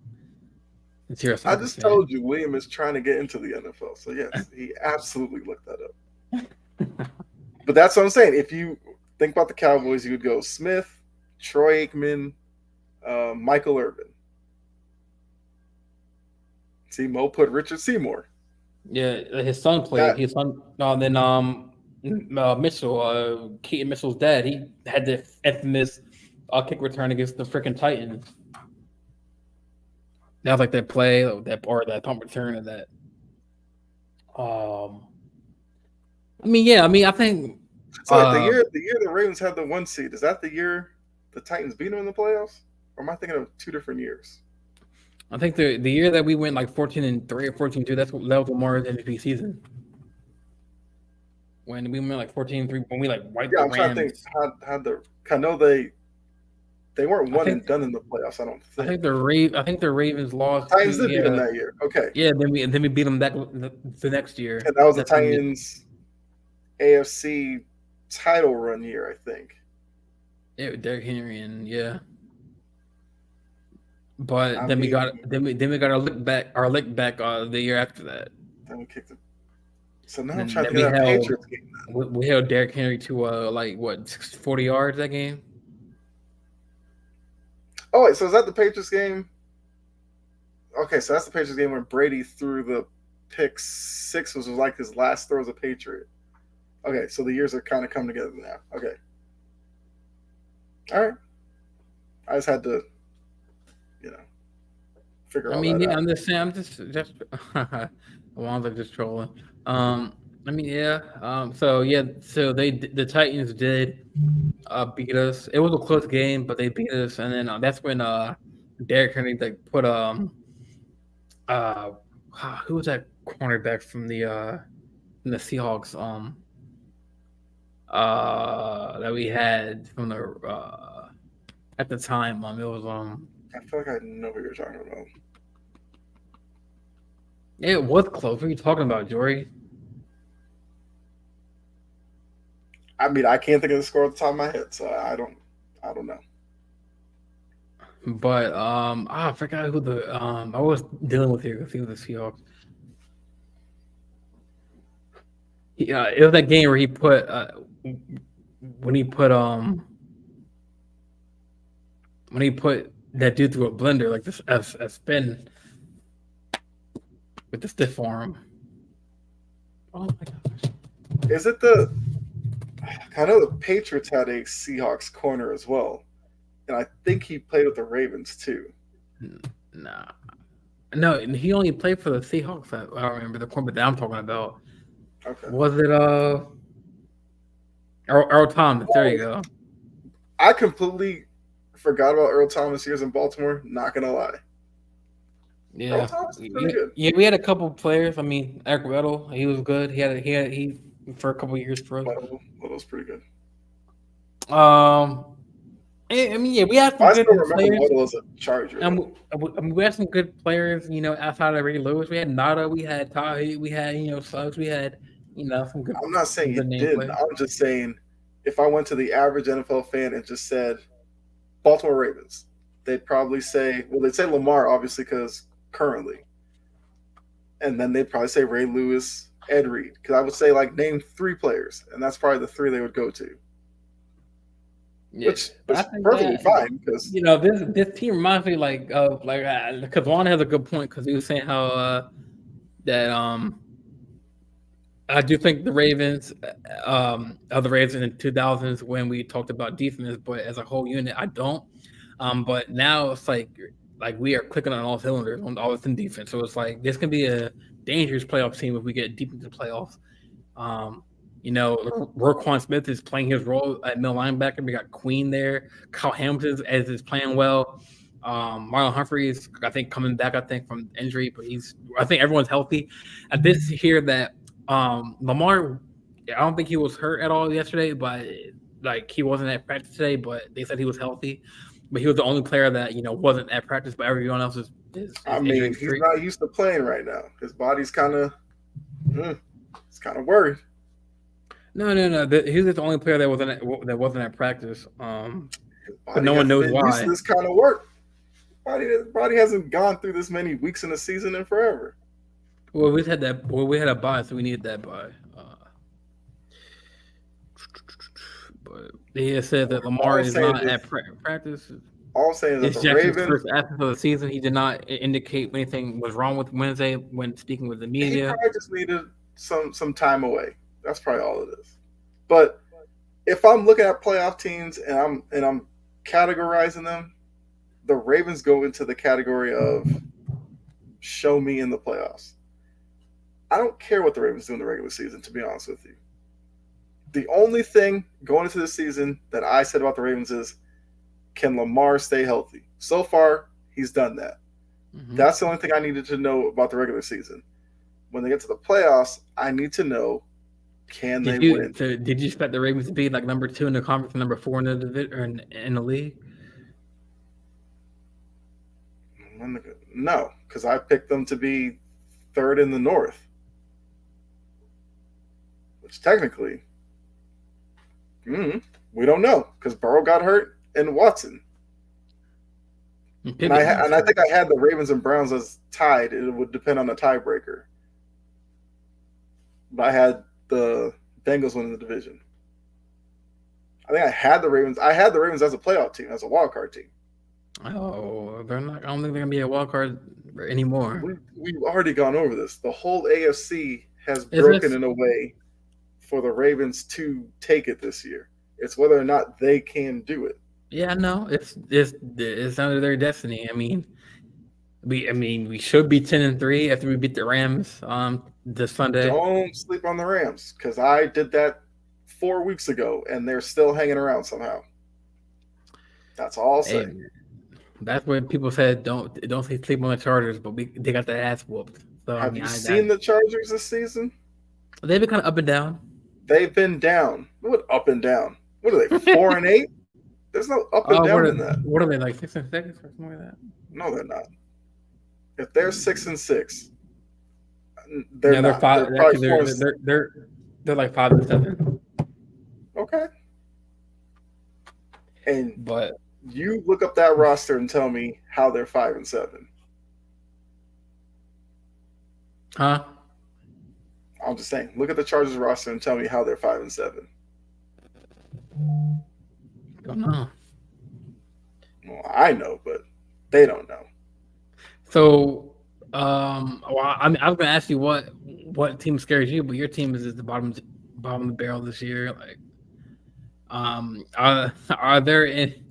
I just told you William is trying to get into the NFL. So, yes, he absolutely looked that up. But that's what I'm saying. If you think about the Cowboys, you would go Smith, Troy Aikman, Michael Irvin. See, Mo put Richard Seymour. Yeah, his son played. His son, then Mitchell, Keaton Mitchell's dad, he had the infamous kick return against the freaking Titans. That was like that play, that punt return of that. I think. So the year the Ravens had the 1 seed, is that the year the Titans beat them in the playoffs? Or am I thinking of two different years? I think the year that we went like 14-3 or 14-2, that was Lamar's MVP season. When we went like 14-3, when we like wiped Yeah, the I'm trying to think Rams. how the. I know they weren't I one think and done in the playoffs. I don't I think think the Ravens the lost to, Titans did beat them that year. Okay, yeah. Then we beat them the next year. and that was the That's when Titans AFC title run year, I think. yeah, Derrick Henry and yeah. But I then we mean, got our lick back the year after that. then we kicked it. So now I'm And trying to then think of that Patriots game. we held Derrick Henry to like what 40 yards that game. Oh wait, so is that the Patriots game? Okay, so that's the Patriots game when Brady threw the pick six, which was like his last throw as a Patriot. Okay, so the years are kind of coming together now. Okay. All right. I just had to, figure I all mean, that yeah, out. I'm just saying, I'm just Alonzo just trolling. I mean, yeah. So yeah, so the Titans did beat us. It was a close game, but they beat us, and then that's when Derrick Henry like put uh who was that cornerback from the Seahawks that we had from the at the time it was I feel like I know what you're talking about. it was close. What are you talking about, Jory? I mean, I can't think of the score at the top of my head, so I don't know. But I forgot who the I was dealing with here. I think it was the Seahawks. Yeah, it was that game where he put when he put that dude through a blender like this a spin with the stiff arm. Oh my gosh! Is it I know the Patriots had a Seahawks corner as well, and I think he played with the Ravens too. Nah, no, he only played for the Seahawks. I don't remember the corner that I'm talking about. Okay. Was it Earl Thomas? There you go. I completely forgot about Earl Thomas years in Baltimore. Not gonna lie. Earl Yeah, Thomas is pretty good. yeah. We had a couple players. I mean, Eric Weddle, he was good. He for a couple of years for us. Well, that was pretty good. Um, I mean, yeah, we had some I good still remember players. Waddle as a Charger. And we had some good players, outside of Ray Lewis. We had Nada, we had Tahi, we had, Suggs, we had, some good, I'm not saying you good name didn't. players. I'm just saying if I went to the average NFL fan and just said Baltimore Ravens, they'd probably say, well, they'd say Lamar, obviously, because currently. And then they'd probably say Ray Lewis, Ed Reed. Because I would say, like, name three players, and that's probably the three they would go to. Yeah, Which but is I think perfectly that, fine because this team reminds me because Juan has a good point because he was saying how that I do think the Ravens are the Ravens in the 2000s when we talked about defense, but as a whole unit, I don't. But now it's like we are clicking on all cylinders on all within defense. So it's like this can be a dangerous playoff team if we get deep into the playoffs. Roquan Smith is playing his role at middle linebacker. We got Queen there. Kyle Hamilton is playing well. Marlon Humphreys, I think, coming back, from injury, but I think everyone's healthy. I did hear that Lamar, I don't think he was hurt at all yesterday, but he wasn't at practice today, but they said he was healthy. But he was the only player that, wasn't at practice, but everyone else is I mean, injury he's free. not used to playing right now. His body's kind of, it's kind of worried. No. He was the only player that wasn't at practice. But no one knows why. Used to this kind of work. Body hasn't gone through this many weeks in the season in forever. Well, we had that. Well, we had a bye, so we needed that bye. But they said that Lamar is not at practice. All I'm saying is that the Jackson's Ravens first absence of the season, he did not indicate anything was wrong with Wednesday when speaking with the media. He probably just needed some time away. That's probably all it is. But if I'm looking at playoff teams and I'm categorizing them, the Ravens go into the category of show me in the playoffs. I don't care what the Ravens do in the regular season, to be honest with you. The only thing going into the season that I said about the Ravens is, can Lamar stay healthy? So far, he's done that. Mm-hmm. That's the only thing I needed to know about the regular season. When they get to the playoffs, I need to know, can they win? Did you expect the Ravens to be like number 2 in the conference, and number 4 in the division or in the league? No, because I picked them to be third in the North, which technically, we don't know because Burrow got hurt and Watson. And I think I had the Ravens and Browns as tied. It would depend on the tiebreaker. But I had the Bengals winning the division. I think I had the Ravens. I had the Ravens as a playoff team, as a wild card team. Oh, they're not. I don't think they're gonna be a wild card anymore. We've already gone over this. The whole AFC has broken in a way for the Ravens to take it this year. It's whether or not they can do it. Yeah, no, it's under their destiny. I mean, we should be 10-3 after we beat the Rams this Sunday. Don't sleep on the Rams because I did that 4 weeks ago and they're still hanging around somehow. That's all I'll say. That's when people said don't sleep on the Chargers, but they got their ass whooped. So have you seen the Chargers this season? They've been kind of up and down. They've been down. What up and down? What are they? 4-8? There's no up and down in that. What are they, like 6-6 or something like that? No, they're not. If they're 6-6, they're like 5-7. Okay. But you look up that roster and tell me how they're 5-7. Huh? I'm just saying. Look at the Chargers roster and tell me how they're 5-7. Don't know. Well, I know, but they don't know. So, well, I was gonna ask you what team scares you, but your team is at the bottom of the barrel this year. Like, are there any?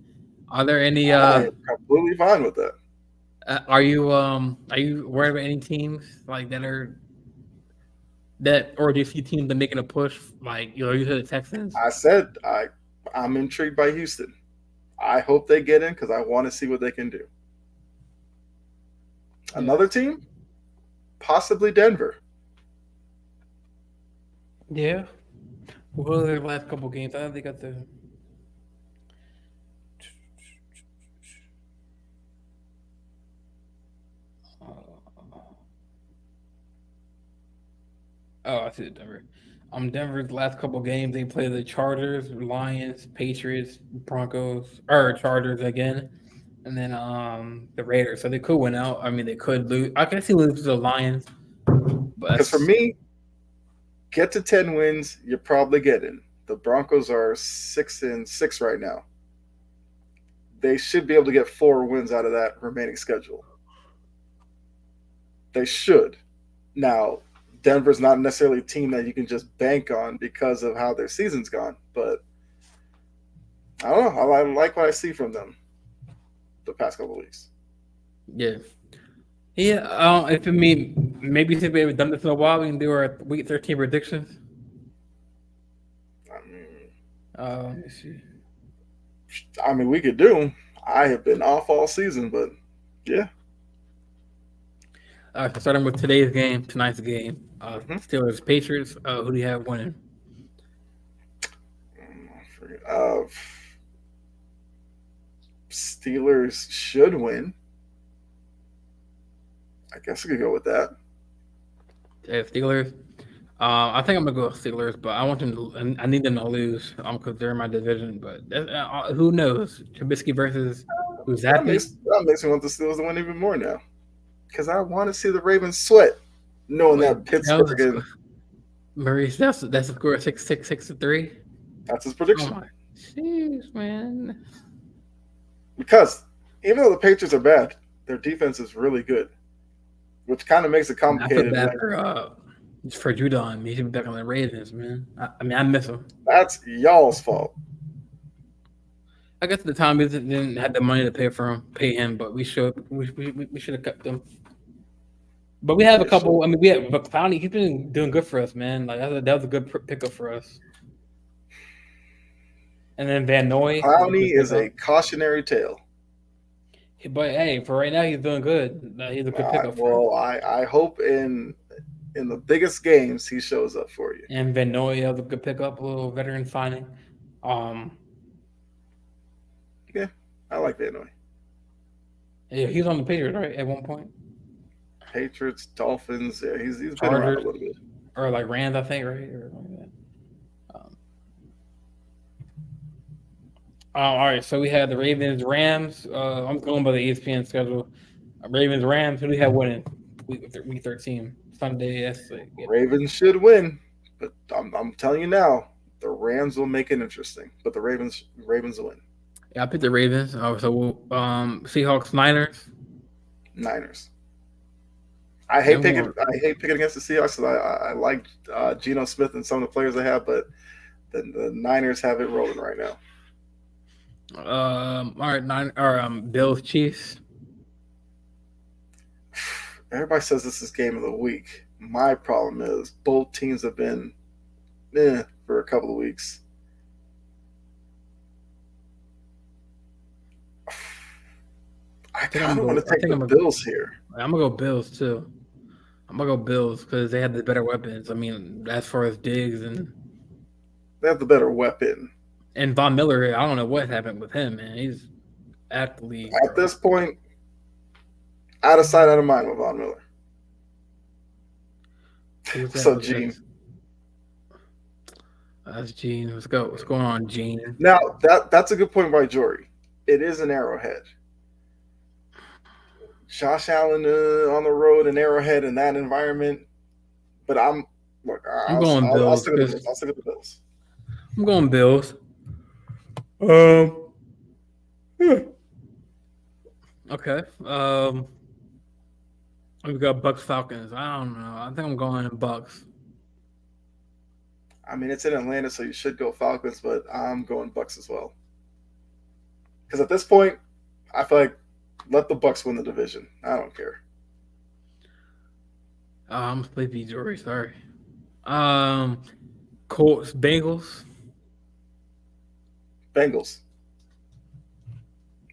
I'm completely fine with that. Are you worried about any teams like or do you see teams that making a push? Like, you said the Texans. I said I'm intrigued by Houston. I hope they get in because I want to see what they can do. Yeah. Another team, possibly Denver. Yeah. Well, their last couple games, I think they got the. Oh, I see it, Denver. Denver's last couple games, they play the Chargers, Lions, Patriots, Broncos, or Chargers again, and then the Raiders. So they could win out. I mean, they could lose. I can see lose to the Lions. Because for me, get to 10 wins, you're probably getting. The Broncos are 6-6 right now. They should be able to get 4 wins out of that remaining schedule. They should. Now, Denver's not necessarily a team that you can just bank on because of how their season's gone. But I don't know. I like what I see from them the past couple of weeks. Yeah. Yeah. If maybe since we haven't done this in a while, we can do our week 13 predictions. Let me see. I mean, we could do. I have been off all season, but yeah. All right, so starting with tonight's game. Steelers, Patriots. Who do you have winning? Steelers should win. I guess I could go with that. Yeah, Steelers. I think I'm gonna go with Steelers, but I want them to. I need them to lose because they're in my division. But who knows? Trubisky versus who's that? That makes me want the Steelers to win even more now, because I want to see the Ravens sweat, knowing that Pittsburgh. Maurice, that's the score 6-3. That's his prediction. Oh my, jeez, man. Because even though the Patriots are bad, their defense is really good, which kind of makes it complicated. I feel bad for Judon. He should be back on the Ravens, man. I miss him. That's y'all's fault. I guess at the time we didn't have the money to pay him, but we should have kept him. But we have a couple. I mean, but Clowney, he's been doing good for us, man. Like that was a good pickup for us. And then Van Noy. Clowney is a cautionary tale. But hey, for right now, he's doing good. He's a good pickup for him. I hope in the biggest games he shows up for you. And Van Noy is a good pickup, a little veteran signing. Um, Yeah, I like Van Noy. yeah, he's on the Patriots, right? At one point, Patriots, Dolphins. Yeah, he's been around a Chargers little bit. or like Rams, I think, right? Or like that. Um, all right, so we had the Ravens, Rams. I'm going by the ESPN schedule. Ravens, Rams. Who do we have winning week 13 Sunday? Yes, yeah. Ravens should win, but I'm telling you now, the Rams will make it interesting. But the Ravens will win. Yeah, I picked the Ravens. Seahawks, Niners. Niners. I Yeah, hate picking against the Seahawks because I like Geno Smith and some of the players they have, but the Niners have it rolling right now. All right, Bills, Chiefs. Everybody says this is game of the week. My problem is both teams have been for a couple of weeks. I kind of want to take the Bills here. I'm gonna go Bills too. I'm gonna go Bills because they have the better weapons. I mean, as far as Diggs and they have the better weapon. And Von Miller, I don't know what happened with him, man. He's at the league. At this point, out of sight, out of mind with Von Miller. So Gene. That's Gene. Let's go. What's going on, Gene? Now that's a good point by Jory. It is an Arrowhead. Josh Allen on the road in Arrowhead in that environment, but I'm going Bills. I'll stick with the Bills. I'm going Bills. Okay. We've got Bucks Falcons. I don't know. I think I'm going Bucks. I mean, it's in Atlanta, so you should go Falcons, but I'm going Bucks as well. Because at this point, I feel like let the Bucks win the division. I don't care. I'm sleepy, Jory. Sorry. Colts, Bengals. Bengals.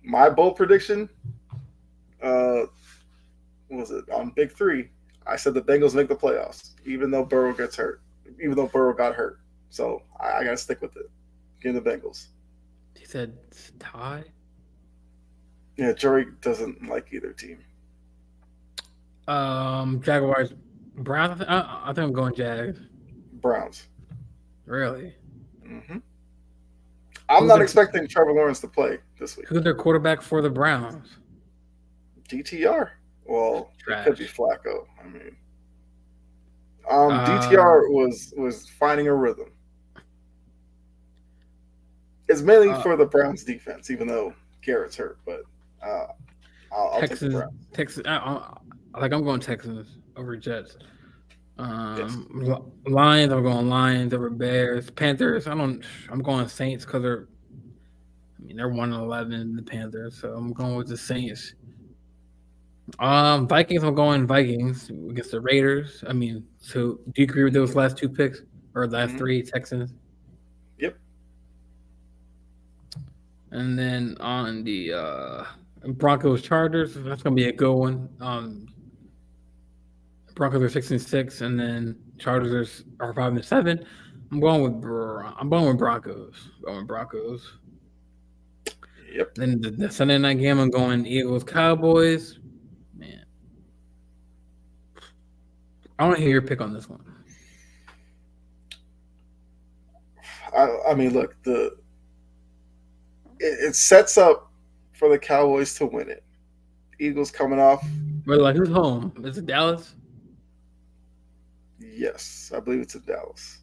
My bold prediction, what was it, on Big Three, I said the Bengals make the playoffs, even though Burrow got hurt. So I got to stick with it. Give the Bengals. He said tie? Yeah, Jory doesn't like either team. Jaguars, Browns. I think I'm going Jags. Browns. Really? Mm-hmm. I'm not expecting Trevor Lawrence to play this week. Who's their quarterback for the Browns? DTR. Well, Trash. It could be Flacco. I mean, DTR was finding a rhythm. It's mainly for the Browns defense, even though Garrett's hurt. But I'll take the Browns. Texas. I'm going Texans over Jets. Lions. I'm going Lions over Bears. Panthers. I'm going Saints because they're 1-11. The Panthers, so I'm going with the Saints. Vikings. I'm going Vikings against the Raiders. So do you agree with those last two picks or last three? Texans. Yep. And then on the Broncos Chargers, that's gonna be a good one. Broncos are 6-6, and then Chargers are 5-7. I'm going with Broncos. Yep. Then the Sunday night game, I'm going Eagles Cowboys. Man, I want to hear your pick on this one. I mean, look, it sets up for the Cowboys to win it. Eagles coming off. But who's home? Is it Dallas? Yes, I believe it's in Dallas.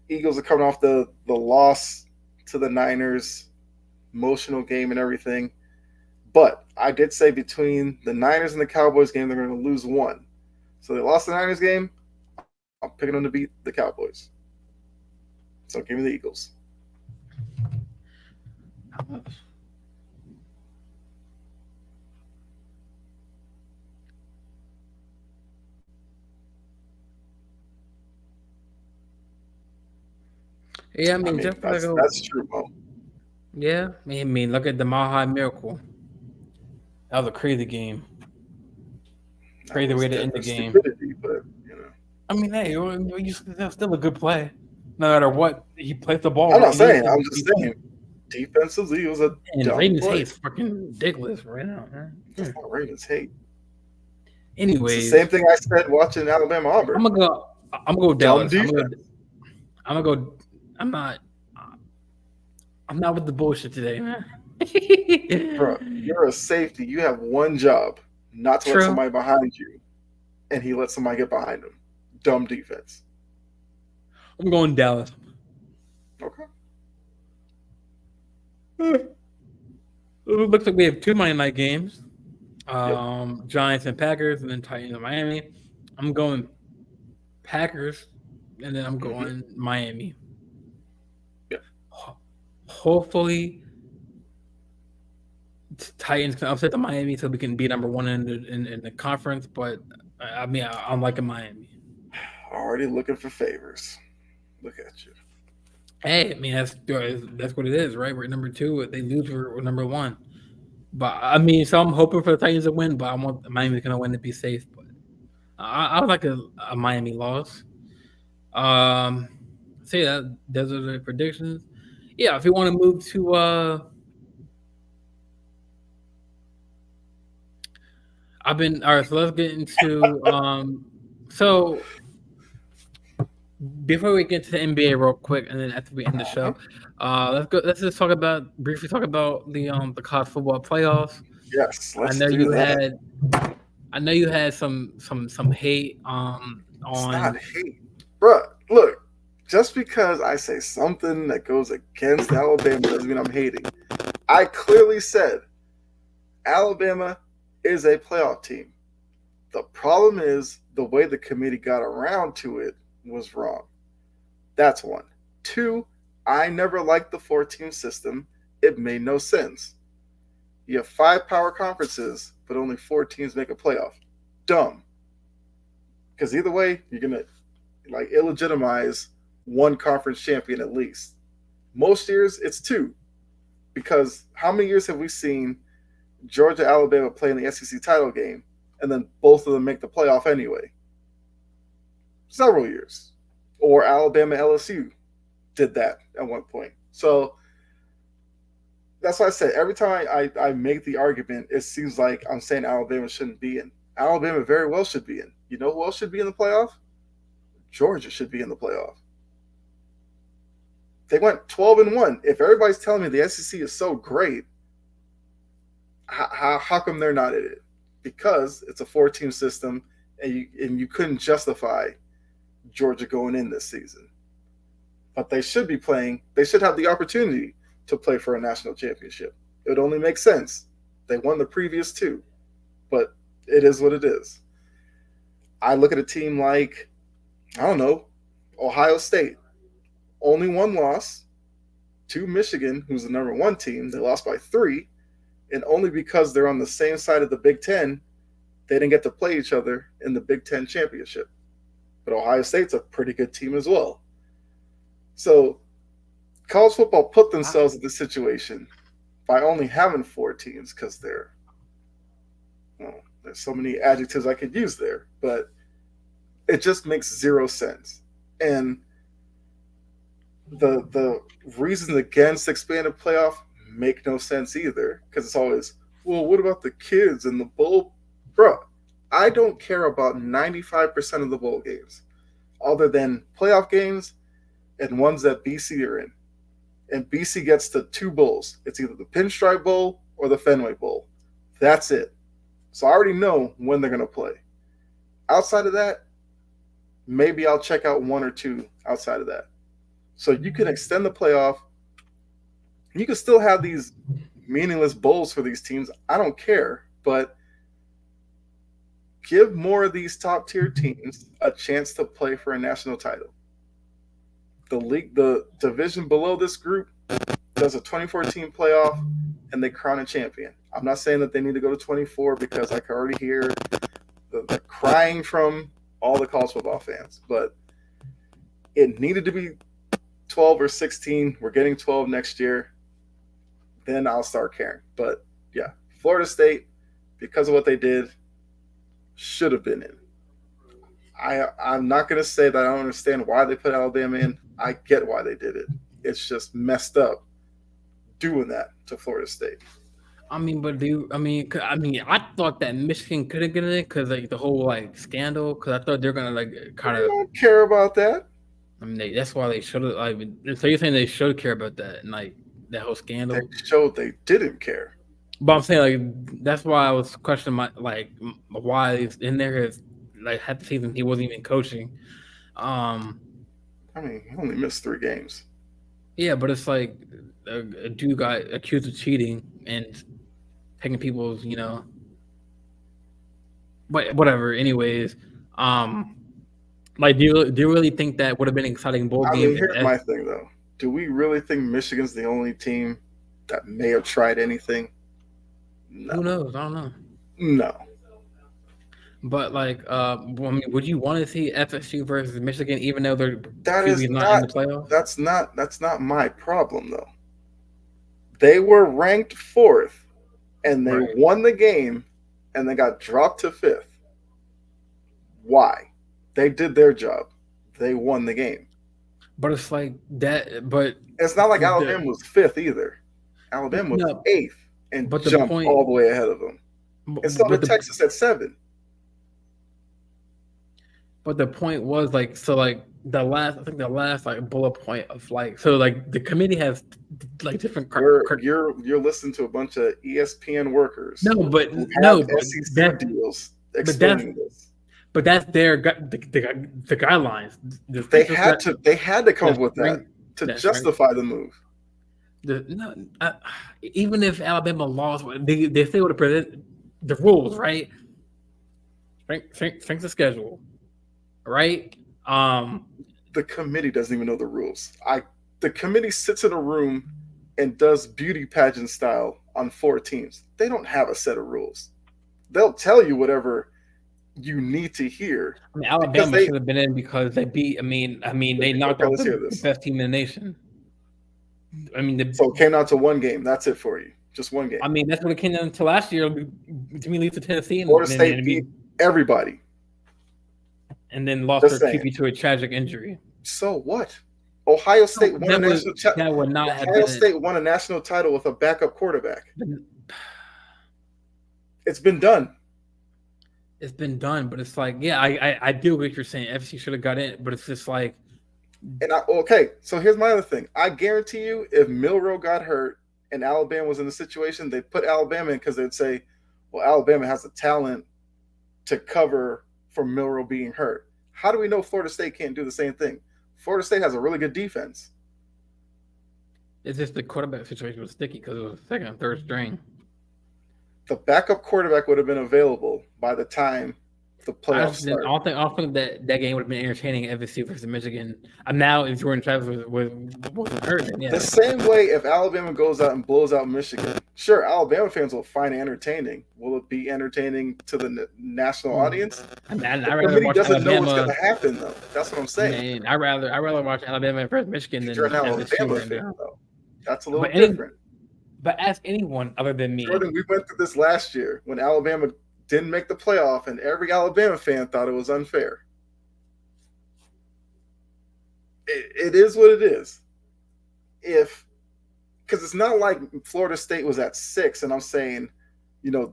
Eagles are coming off the loss to the Niners, emotional game and everything. But I did say between the Niners and the Cowboys game, they're going to lose one. So they lost the Niners game. I'm picking them to beat the Cowboys. So give me the Eagles. How much? Yeah, that's true, Mo. Yeah, look at the Mahi Miracle. That was a crazy game. That Crazy was way to end the Denver game. stupidity, but I mean, hey, that's still a good play. No matter what, he plays the ball. I'm not He needs saying. to I'm just be. saying. Defensively, it was a And dumb Ravens play. hate's fucking ridiculous right now, man. That's not Ravens hate. It's the same Anyways, thing I said watching Alabama I'm Auburn. gonna go. I'm gonna go Dumb Dallas. defense. I'm gonna go. I'm not. I'm not with the bullshit today, man. Bro, you're a safety. You have one job, not to let True. somebody behind you, and he let somebody get behind him. Dumb defense. I'm going Dallas. Okay. It looks like we have 2 Monday night games. Giants and Packers, and then Titans and Miami. I'm going Packers, and then I'm going Miami. Yeah. Hopefully, Titans can upset the Miami so we can be number 1 in the conference. But I mean, I'm liking Miami. Already looking for favors. Look at you. Hey, I mean that's what it is, right? We're number 2. If they lose, we're number 1. But I mean, so I'm hoping for the Titans to win, but I want Miami's gonna win to be safe. But I would like a Miami loss. So yeah, those are the predictions. Yeah, if you want to move to I've been all right, so let's get into so before we get to the NBA real quick and then after we end the show, let's just briefly talk about the college football playoffs. Yes, I let's know do you that. had some hate It's not on hate. Bro, look, just because I say something that goes against Alabama doesn't mean I'm hating. I clearly said Alabama is a playoff team. The problem is the way the committee got around to it was wrong. That's one. Two, I never liked the 4-team system. It made no sense. You have 5 power conferences, but only 4 teams make a playoff. Dumb. Because either way, you're going to illegitimize one conference champion at least. Most years, it's 2. Because how many years have we seen Georgia, Alabama play in the SEC title game, and then both of them make the playoff anyway? Several years. Or Alabama, LSU did that at one point. So that's why I said every time I make the argument, it seems like I'm saying Alabama shouldn't be in. Alabama very well should be in. You know who else should be in the playoff? Georgia should be in the playoff. They went 12-1. If everybody's telling me the SEC is so great, how come they're not in it? Because it's a 4-team system, and you couldn't justify Georgia going in this season. But they should be playing. They should have the opportunity to play for a national championship. It would only make sense. They won the previous 2, but it is what it is. I look at a team like, I don't know, Ohio State. Only 1 loss to Michigan, who's the number 1 team. They lost by 3, and only because they're on the same side of the Big Ten, they didn't get to play each other in the Big Ten championship. But Ohio State's a pretty good team as well. So college football put themselves in this situation by only having 4 teams because there's so many adjectives I could use there, but it just makes 0 sense. And the reasons against expanded playoff make no sense either, because it's always, well, what about the kids and the bowl? Bro, I don't care about 95% of the bowl games other than playoff games and ones that BC are in. And BC gets to 2 bowls. It's either the Pinstripe Bowl or the Fenway Bowl. That's it. So I already know when they're going to play. Outside of that, maybe I'll check out 1 or 2 outside of that. So you can extend the playoff. You can still have these meaningless bowls for these teams. I don't care. But give more of these top-tier teams a chance to play for a national title. The division below this group does a 24-team playoff, and they crown a champion. I'm not saying that they need to go to 24 because I can already hear the crying from all the college football fans. But it needed to be 12 or 16. We're getting 12 next year. Then I'll start caring. But, yeah, Florida State, because of what they did, should have been in. I'm not going to say that I don't understand why they put Alabama in. I get why they did it. It's just messed up doing that to Florida State. I mean, but I thought that Michigan could have gotten it because like the whole like scandal. Because I thought they're gonna like kind I of. don't care about that. I mean, that's why they should have. Like, so you're saying they should care about that and like that whole scandal? They showed they didn't care. But I'm saying like that's why I was questioning why he's in there. Is like half the season he wasn't even coaching. I mean, he only missed 3 games. Yeah, but it's like a dude got accused of cheating and taking people's, but whatever. Anyways, like, do you really think that would have been an exciting bowl game? Here's my thing though. Do we really think Michigan's the only team that may have tried anything? No. Who knows? I don't know. No. But like, would you want to see FSU versus Michigan, even though they're not in the playoffs? That's not my problem though. They were ranked 4th, and they won the game, and they got dropped to 5th. Why? They did their job. They won the game. But it's like that. But it's not like Alabama was 5th either. Alabama was 8th and jumped all the way ahead of them. And so did Texas at 7. But the point was like, so like the last like bullet point of like, so like the committee has like different. You're listening to a bunch of ESPN workers. But SEC deals explaining this. But that's their the guidelines. They had to come up with that to justify the move. Even if Alabama lost, they still would have presented the rules, right? Strength of schedule. Right? The committee doesn't even know the rules. The committee sits in a room and does beauty pageant style on 4 teams. They don't have a set of rules. They'll tell you whatever you need to hear. I mean, Alabama should have been in because they beat. I mean, they knocked out the best team in the nation. I mean, so it came down to 1 game. That's it for you. Just 1 game. I mean, that's what it came down to last year. Between Leeds to Tennessee, and Florida State beat everybody. And then lost their QB to a tragic injury. So what? Ohio State won a national title. That would not have Ohio State won a national title with a backup quarterback. It's been done. It's been done, but it's like, yeah, I do what you're saying. FSU should have got in, but it's just like. And so here's my other thing. I guarantee you, if Milroe got hurt and Alabama was in the situation, they'd put Alabama in because they'd say, well, Alabama has the talent to cover for Milroe being hurt. How do we know Florida State can't do the same thing? Florida State has a really good defense. It's just the quarterback situation was sticky because it was 2nd and 3rd string. The backup quarterback would have been available by the time the playoffs started. I don't think that game would have been entertaining. FSU versus Michigan. Now, if Jordan Travis was hurt, then yeah. The same way, if Alabama goes out and blows out Michigan, sure, Alabama fans will find it entertaining. Will it be entertaining to the national audience? I rather watch doesn't Alabama, know what's going to happen, though. That's what I'm saying. Man, I rather watch Alabama versus Michigan than you're an Alabama fan, though. That's a little different. But ask anyone other than me. Jordan, we went through this last year when Alabama didn't make the playoff, and every Alabama fan thought it was unfair. It is what it is. Because it's not like Florida State was at 6, and I'm saying,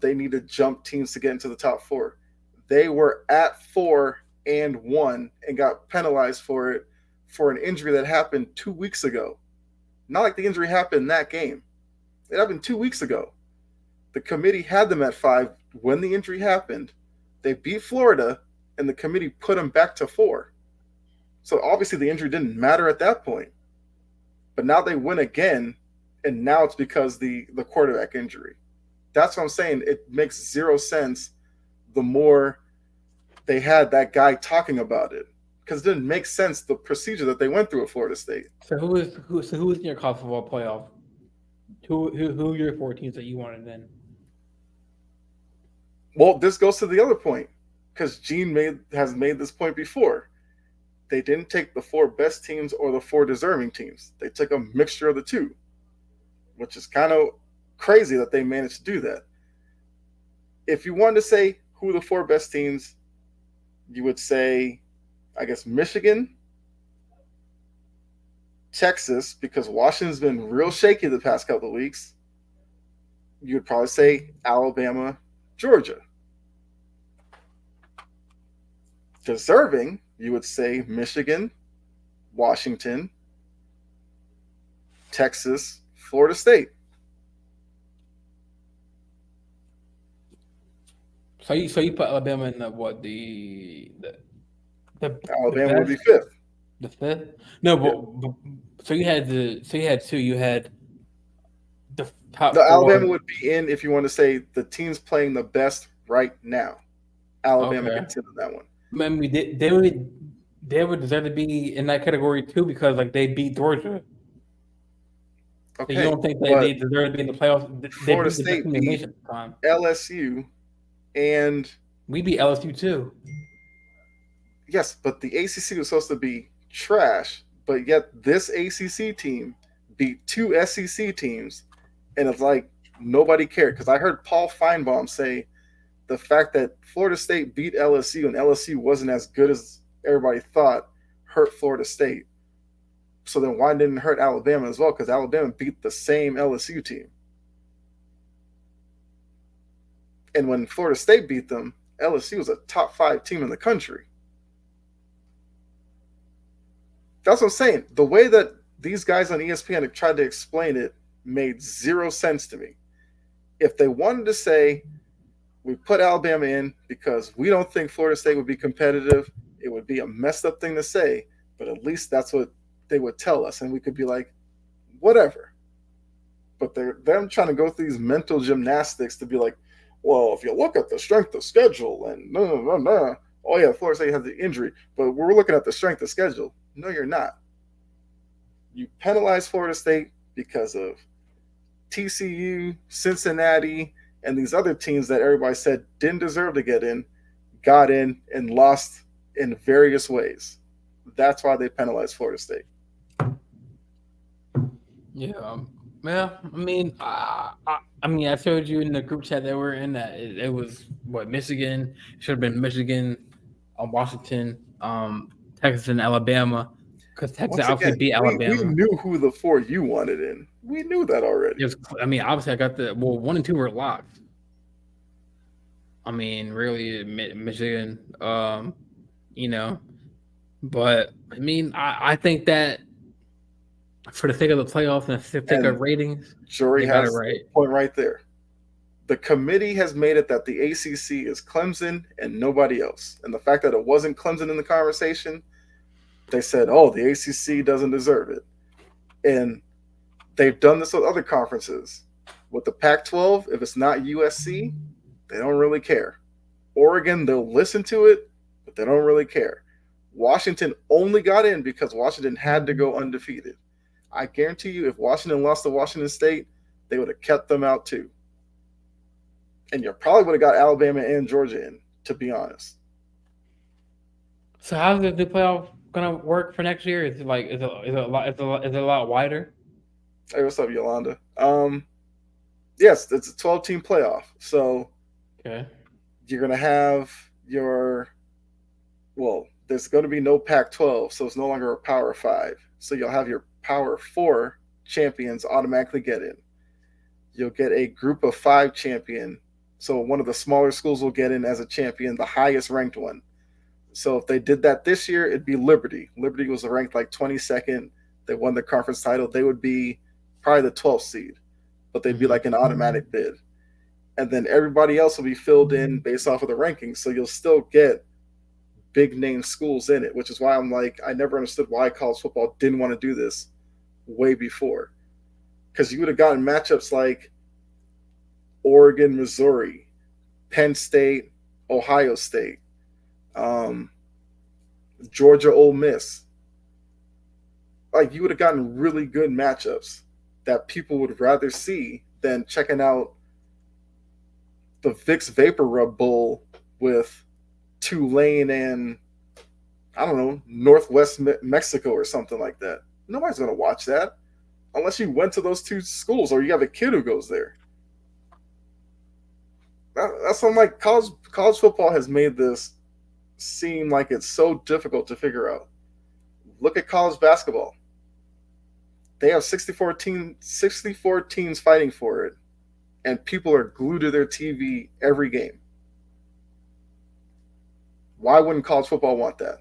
they need to jump teams to get into the top 4. They were at 4 and 1 and got penalized for it for an injury that happened 2 weeks ago. Not like the injury happened in that game. It happened 2 weeks ago. The committee had them at 5 when the injury happened. They beat Florida, and the committee put them back to 4. So obviously the injury didn't matter at that point. But now they win again, and now it's because the quarterback injury. That's what I'm saying. It makes 0 sense the more they had that guy talking about it. Because it didn't make sense, the procedure that they went through at Florida State. So who is in your college football playoff? Who are your 4 teams that you wanted then? Well, this goes to the other point, because Gene has made this point before. They didn't take the 4 best teams or the 4 deserving teams. They took a mixture of the 2, which is kind of crazy that they managed to do that. if you wanted to say who the 4 best teams, you would say, I guess, Michigan, Texas, because Washington's been real shaky the past couple of weeks. You would probably say Alabama, Georgia. Deserving, you would say Michigan, Washington, Texas, Florida State. So you put Alabama in the Alabama would be best, 5th. the fifth? No, Yeah. but so you had two. You had the top The four. Alabama would be in if you want to say the teams playing the best right now. Alabama Okay. gets into that one. I mean, they would deserve to be in that category too because like they beat Georgia. Okay, So you don't think that but they deserve to be in the playoffs? They Florida beat the best State team in the beat nation at the time. LSU, and We beat LSU too. yes, but the ACC was supposed to be trash, but yet this ACC team beat 2 SEC teams, and it's like nobody cared because I heard Paul Feinbaum say the fact that Florida State beat LSU and LSU wasn't as good as everybody thought hurt Florida State. So then why didn't it hurt Alabama as well? Because Alabama beat the same LSU team. And when Florida State beat them, LSU was a top 5 team in the country. That's what I'm saying. The way that these guys on ESPN have tried to explain it made zero sense to me. If they wanted to say, we put Alabama in because we don't think Florida State would be competitive, it would be a messed up thing to say, but at least that's what they would tell us, and we could be like, whatever. But they're them trying to go through these mental gymnastics to be like, well, if you look at the strength of schedule and oh yeah, Florida State has the injury, but we're looking at the strength of schedule. No, you're not. You penalize Florida State because of TCU, Cincinnati, and these other teams that everybody said didn't deserve to get in, got in and lost in various ways. That's why they penalized Florida State. Yeah. Well, I mean, I showed you in the group chat that we're in that it was what Michigan should have been Michigan, Washington, Texas, and Alabama because Texas Once obviously again, beat we Alabama. knew who the 4 you wanted in. We knew that already. I mean, obviously I got 1 and 2 were locked. I mean, really, Michigan, you know, but I mean, I think that for the sake of the playoffs and the sake of ratings, Jury they got it has right. a point right there. The committee has made it that the ACC is Clemson and nobody else. And the fact that it wasn't Clemson in the conversation, they said, oh, the ACC doesn't deserve it. And they've done this with other conferences. With the Pac-12, if it's not USC, they don't really care. Oregon, they'll listen to it, but they don't really care. Washington only got in because Washington had to go undefeated. I guarantee you, if Washington lost to Washington State, they would have kept them out too. And you probably would have got Alabama and Georgia in, to be honest. So how's the playoff gonna work for next year? Is it like is it a lot wider? Hey, what's up, Yolanda? Yes, it's a 12-team playoff. So Okay. you're gonna have there's going to be no Pac-12, so it's no longer a Power 5. So you'll have your Power 4 champions automatically get in. You'll get a Group of 5 champion. So one of the smaller schools will get in as a champion, the highest ranked one. So if they did that this year, it'd be Liberty. Liberty was ranked like 22nd. They won the conference title. They would be probably the 12th seed, but they'd be like an automatic bid. And then everybody else will be filled in based off of the rankings. So you'll still get big name schools in it, which is why I'm like, I never understood why college football didn't want to do this way before. Because you would have gotten matchups like Oregon, Missouri, Penn State, Ohio State, Georgia, Ole Miss. Like, you would have gotten really good matchups that people would rather see than checking out the Vicks Vapor Rub Bowl with Tulane and, I don't know, Northwest Mexico or something like that. Nobody's going to watch that unless you went to those two schools or you have a kid who goes there. That's what I'm like. College football has made this seem like it's so difficult to figure out. Look at college basketball. They have 64 teams fighting for it, and people are glued to their TV every game. Why wouldn't college football want that?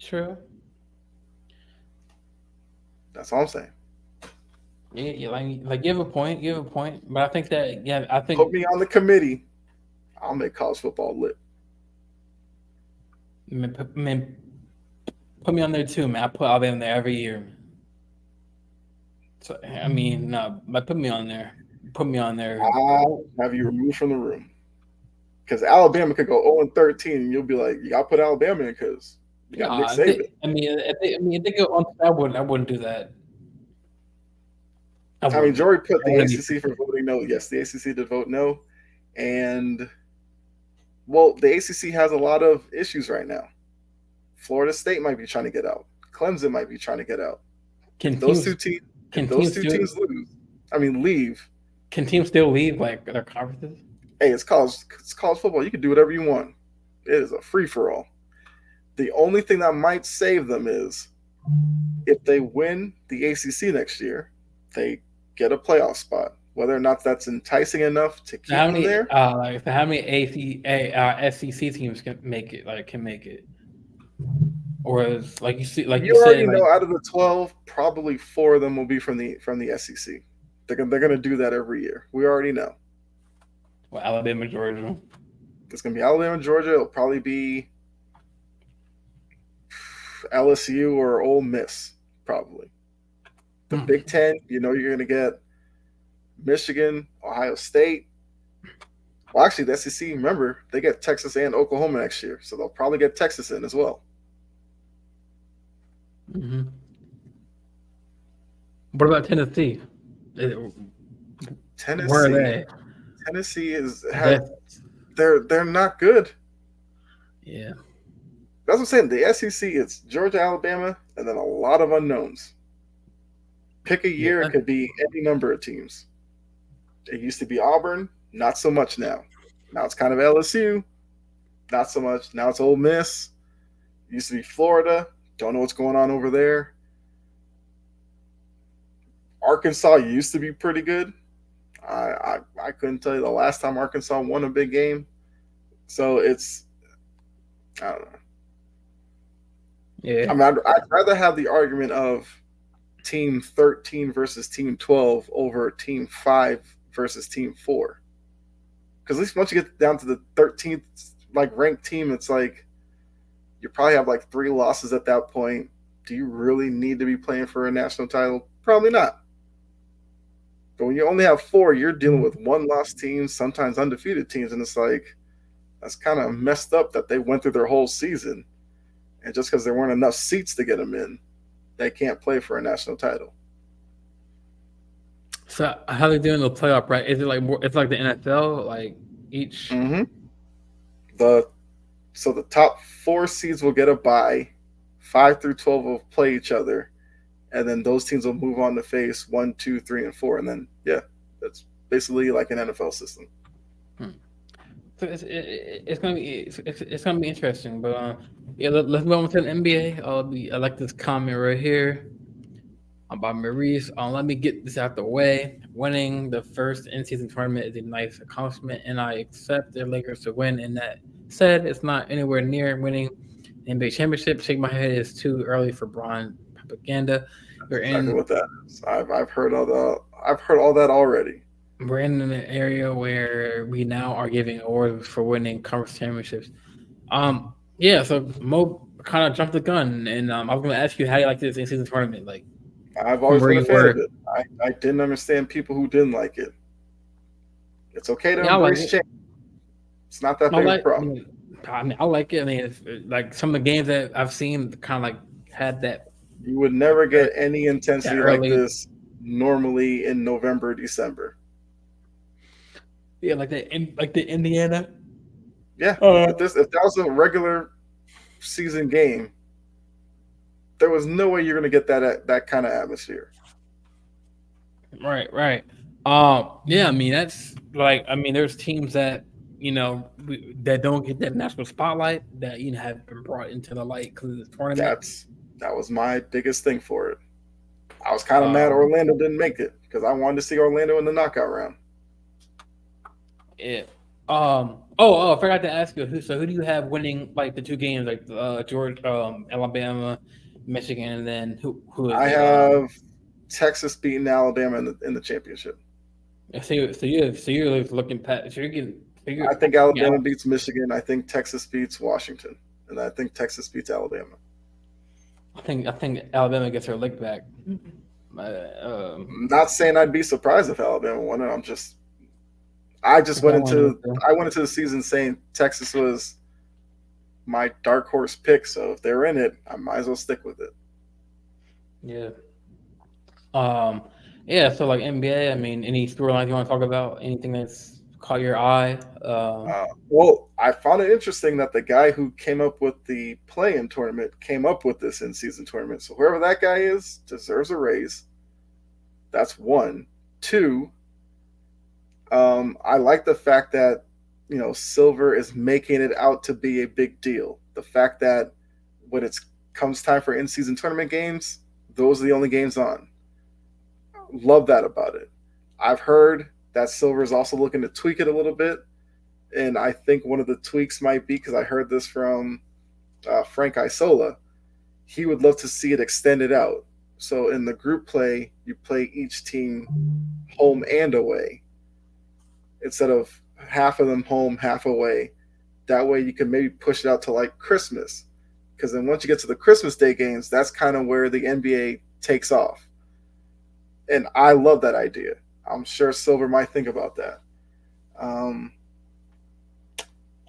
True. That's all I'm saying. Yeah, like give a point, but I think that I think Put me on the committee. I'll make college football lit. man, put me on there too, man. I put Alabama there every year. So I mean, no, but put me on there. Put me on there. I'll have you removed from the room because Alabama could go 0-13, and you'll be like, "You got to put Alabama in because you got Nick Saban." If they go on, I wouldn't do that. I mean, Jory put the ACC for voting no. Yes, the ACC did vote no, and well, the ACC has a lot of issues right now. Florida State might be trying to get out. Clemson might be trying to get out. Those two teams leave. Can teams still leave like their conferences? Hey, it's college football. You can do whatever you want. It is a free for all. The only thing that might save them is if they win the ACC next year, they get a playoff spot. Whether or not that's enticing enough to keep them there. How many SEC teams can make it? Or is, like you see, like you already know, out of the 12, probably 4 of them will be from the SEC. They're gonna do that every year. We already know. Well, Alabama, Georgia. It's gonna be Alabama, Georgia. It'll probably be LSU or Ole Miss, probably. The Big Ten, you're going to get Michigan, Ohio State. Well, actually, the SEC, remember, they get Texas and Oklahoma next year, so they'll probably get Texas in as well. Mm-hmm. What about Tennessee? Tennessee, where are they? Tennessee they're not good. Yeah. That's what I'm saying. The SEC, it's Georgia, Alabama, and then a lot of unknowns. Pick a year, it could be any number of teams. It used to be Auburn, not so much now. Now it's kind of LSU, not so much. Now it's Ole Miss. It used to be Florida, don't know what's going on over there. Arkansas used to be pretty good. I couldn't tell you the last time Arkansas won a big game. So it's, I don't know. Yeah. I mean, I'd rather have the argument of Team 13 versus Team 12 over Team 5 versus Team 4. Because at least once you get down to the 13th ranked team, it's like you probably have 3 losses at that point. Do you really need to be playing for a national title? Probably not. But when you only have 4, you're dealing with 1-loss teams, sometimes undefeated teams, and it's like that's kind of messed up that they went through their whole season, and just because there weren't enough seats to get them in, they can't play for a national title. So how they doing the playoff? Right? Is it it's like the NFL? Each. Mm-hmm. So the top 4 seeds will get a bye. 5 through 12 will play each other, and then those teams will move on to face 1, 2, 3, and 4, and then that's basically like an NFL system. So it's gonna be interesting, but let's move on to the NBA. I like this comment right here by Maurice. Let me get this out the way. Winning the first in-season tournament is a nice accomplishment, and I accept the Lakers to win. And that said, it's not anywhere near winning the NBA championship. Shake my head, it's too early for Bron propaganda. Exactly what that is. I've heard all that already. We're in an area where we now are giving awards for winning conference championships. So Mo kind of jumped the gun, and I was going to ask you how you like this in-season tournament. I've always been a fan of it. I didn't understand people who didn't like it. It's okay to embrace change. It's not that big a problem. I like it. I mean, it's, some of the games that I've seen kind of had that. You would never get any intensity like this normally in November, December. Yeah, like the Indiana. Yeah, if that was a regular season game, there was no way you're going to get that kind of atmosphere. Right. Yeah, I mean that's like there's teams that that don't get that national spotlight that have been brought into the light because of this tournament. That was my biggest thing for it. I was kind of mad Um, Orlando didn't make it because I wanted to see Orlando in the knockout round. yeah. Oh, I forgot to ask you. Who do you have winning like the two games, like Georgia, Alabama, Michigan, and then who is I it? have Texas beating Alabama in the championship. So you're looking past. So you're getting. So I you're, think yeah, Alabama beats Michigan. I think Texas beats Washington, and I think Texas beats Alabama. I think Alabama gets her lick back. I'm not saying I'd be surprised if Alabama won it. I just I want to. I went into the season saying Texas was my dark horse pick. So if they're in it, I might as well stick with it. Yeah. Um. Yeah. So like NBA. I mean, any storylines you want to talk about? Anything that's caught your eye? Well, I found it interesting that the guy who came up with the play-in tournament came up with this in-season tournament. So whoever that guy is deserves a raise. That's one. Two, I like the fact that Silver is making it out to be a big deal. The fact that when it comes time for in-season tournament games, those are the only games on. Love that about it. I've heard that Silver is also looking to tweak it a little bit, and I think one of the tweaks might be because I heard this from Frank Isola. He would love to see it extended out. So in the group play, you play each team home and away instead of half of them home, half away. That way you can maybe push it out to like Christmas. Because then once you get to the Christmas Day games, that's kind of where the NBA takes off. And I love that idea. I'm sure Silver might think about that. Um,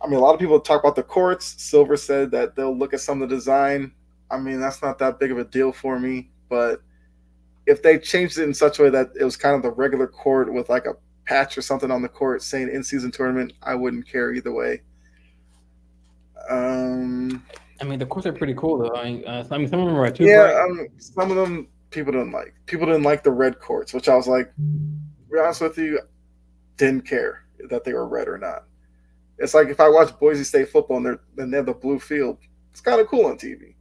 I mean, a lot of people talk about the courts. Silver said that they'll look at some of the design. I mean, that's not that big of a deal for me. But if they changed it in such a way that it was kind of the regular court with like a patch or something on the court saying in-season tournament, I wouldn't care either way. I mean, the courts are pretty cool though. Some of them are too bright. Yeah, some of them people didn't like. People didn't like the red courts, which I was like, to be honest with you, didn't care that they were red or not. It's like if I watch Boise State football and they have the blue field, it's kind of cool on TV.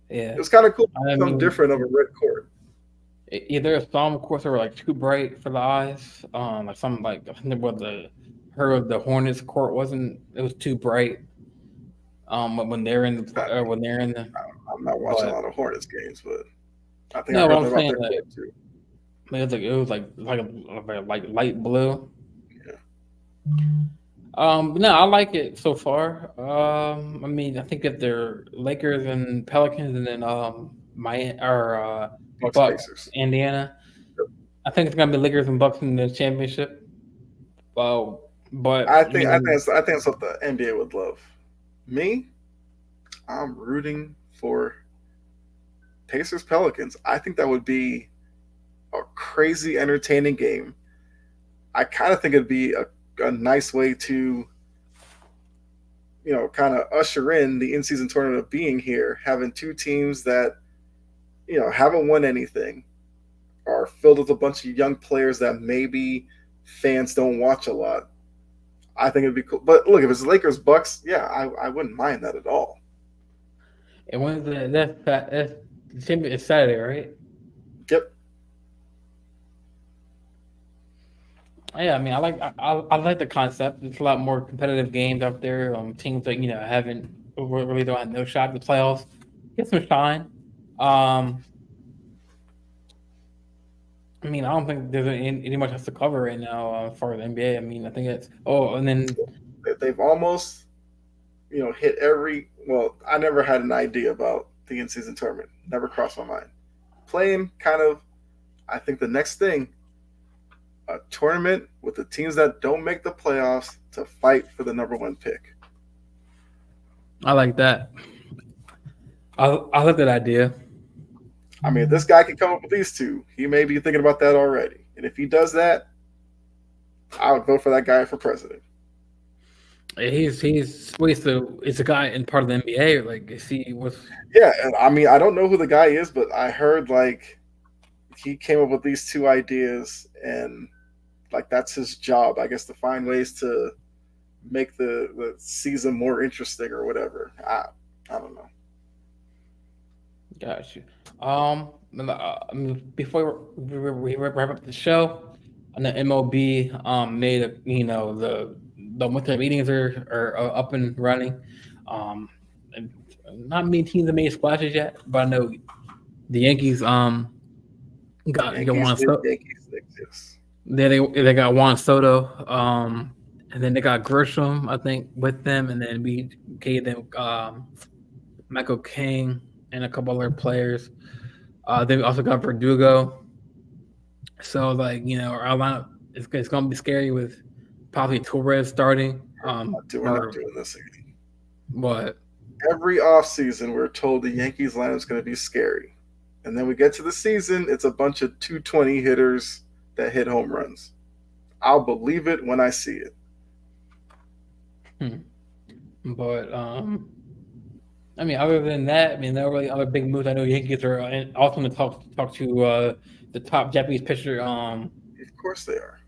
Yeah. It was kind of cool, I something mean, different of a red court. yeah, there are some courts that were like too bright for the eyes. Like some like I think what the Hornets court wasn't. It was too bright. When they're in when they're in the. I'm not watching a But lot of Hornets games, but I think I no, what heard I'm about saying their like court too. it was like light blue. Yeah. But no, I like it so far. I mean, I think that they're Lakers and Pelicans, and then Miami or Bucks Bucks, Pacers. Indiana. Yep. I think it's gonna be Lakers and Bucks in the championship. But I think that's what the NBA would love. Me, I'm rooting for Pacers Pelicans. I think that would be a crazy entertaining game. I kind of think it'd be a nice way to kind of usher in the in-season tournament of being here, having two teams that haven't won anything, are filled with a bunch of young players that maybe fans don't watch a lot. I think it'd be cool. But look, if it's Lakers Bucks, yeah, I wouldn't mind that at all. and when's that's the championship is Saturday, right? Yep. Yeah, I mean, I like the concept. It's a lot more competitive games out there. Teams that haven't really don't have no shot at the playoffs get some shine. Um, I mean, I don't think there's any much else to cover right now as far as the NBA. I mean, I think it's and then They've almost hit every. Well, I never had an idea about the in-season tournament. Never crossed my mind. Playing kind of. I think the next thing, a tournament with the teams that don't make the playoffs to fight for the number one pick. I like that. I like that idea. I mean, if this guy can come up with these two, he may be thinking about that already. And if he does that, I would vote for that guy for president. So it's a guy in part of the NBA. Like, is he was Yeah, and I mean, I don't know who the guy is, but I heard like he came up with these two ideas, and like that's his job, I guess, to find ways to make the season more interesting or whatever. I don't know. Got you. I mean, before we wrap up the show, and the MLB made a, the winter meetings are up and running. And not many teams have made splashes yet, but I know the Yankees The got Yankees Juan did. Soto. Yankees exist. They got Juan Soto. And then they got Grisham, I think, with them, and then we gave them Michael King and a couple other players. They also got Verdugo. So like our lineup it's gonna be scary with probably Torres starting. We're not Or doing this again. what? Every offseason, we're told the Yankees lineup is going to be scary. And then we get to the season, it's a bunch of 220 hitters that hit home runs. I'll believe it when I see it. But I mean, other than that, I mean, there are really other big moves. I know Yankees are also going to talk to the top Japanese pitcher. Of course they are.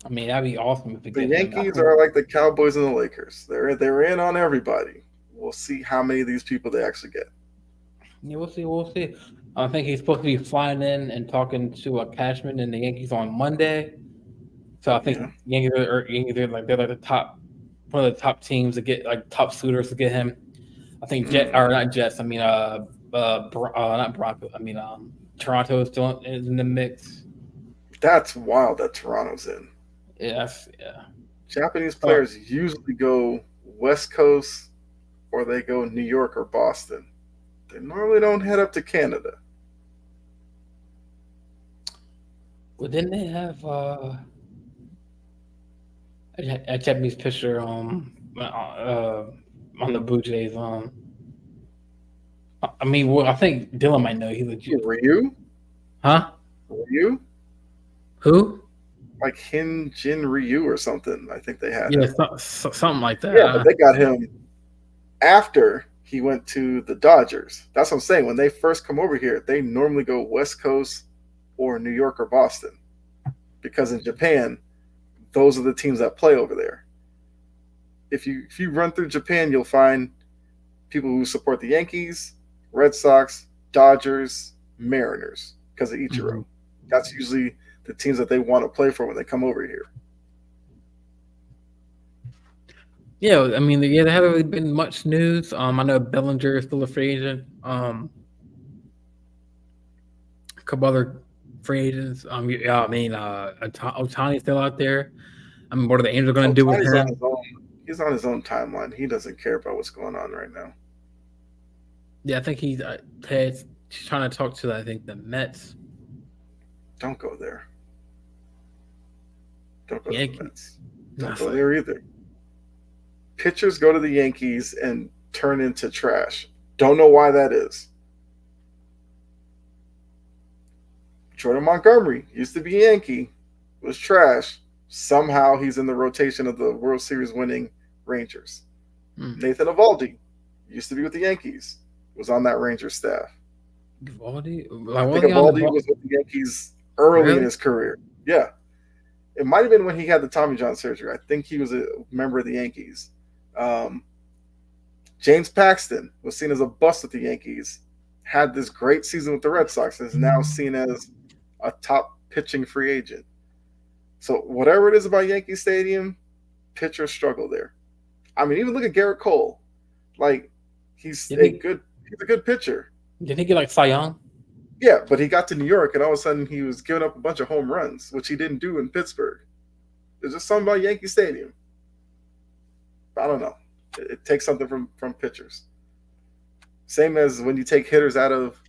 I mean, that'd be awesome if they The get him. Yankees are like the Cowboys and the Lakers. They're in on everybody. We'll see how many of these people they actually get. Yeah, we'll see. We'll see. I think he's supposed to be flying in and talking to Cashman and the Yankees on Monday. So I think Yankees are like they're like the top, one of the top teams to get like top suitors to get him. I think not Jets. I mean, not Broncos. I mean, Toronto is still in the mix. That's wild that Toronto's in. Yeah. Japanese players usually go West Coast or they go New York or Boston. They normally don't head up to Canada. Well, didn't they have a Japanese pitcher on the Blue Jays? I mean, well, I think Dylan might know. He's legit. Ryu? Huh? Ryu? Who? Like Jin Ryu or something. I think they had. Yeah, something like that. Yeah, but they got him after he went to the Dodgers. That's what I'm saying. When they first come over here, they normally go West Coast or New York or Boston. Because in Japan, those are the teams that play over there. If you run through Japan, you'll find people who support the Yankees, Red Sox, Dodgers, Mariners because of Ichiro. Mm-hmm. That's usually the teams that they want to play for when they come over here. Yeah, I mean, there hasn't really been much news. I know Bellinger is still a free agent. A couple other free agents. Ohtani's still out there. I mean, what are the Angels going to do with him? He's on his own timeline. He doesn't care about what's going on right now. Yeah, I think he's trying to talk to, I think, the Mets. Don't go there. Don't go Yankee. to the Mets. Don't go there either. Pitchers go to the Yankees and turn into trash. Don't know why that is. Jordan Montgomery used to be Yankee, was trash. Somehow he's in the rotation of the World Series winning Rangers. Nathan Eovaldi used to be with the Yankees, was on that Rangers staff. Eovaldi? I think Eovaldi was with the Yankees early in his career. Yeah. It might have been when he had the Tommy John surgery. I think he was a member of the Yankees. James Paxton was seen as a bust with the Yankees, had this great season with the Red Sox, and is now seen as a top pitching free agent. So whatever it is about Yankee Stadium, pitchers struggle there. I mean, even look at Garrett Cole. Like, he's a good pitcher. Did he get like Cy Young? Yeah, but he got to New York, and all of a sudden he was giving up a bunch of home runs, which he didn't do in Pittsburgh. There's just something about Yankee Stadium. I don't know. It takes something from pitchers. Same as when you take hitters out of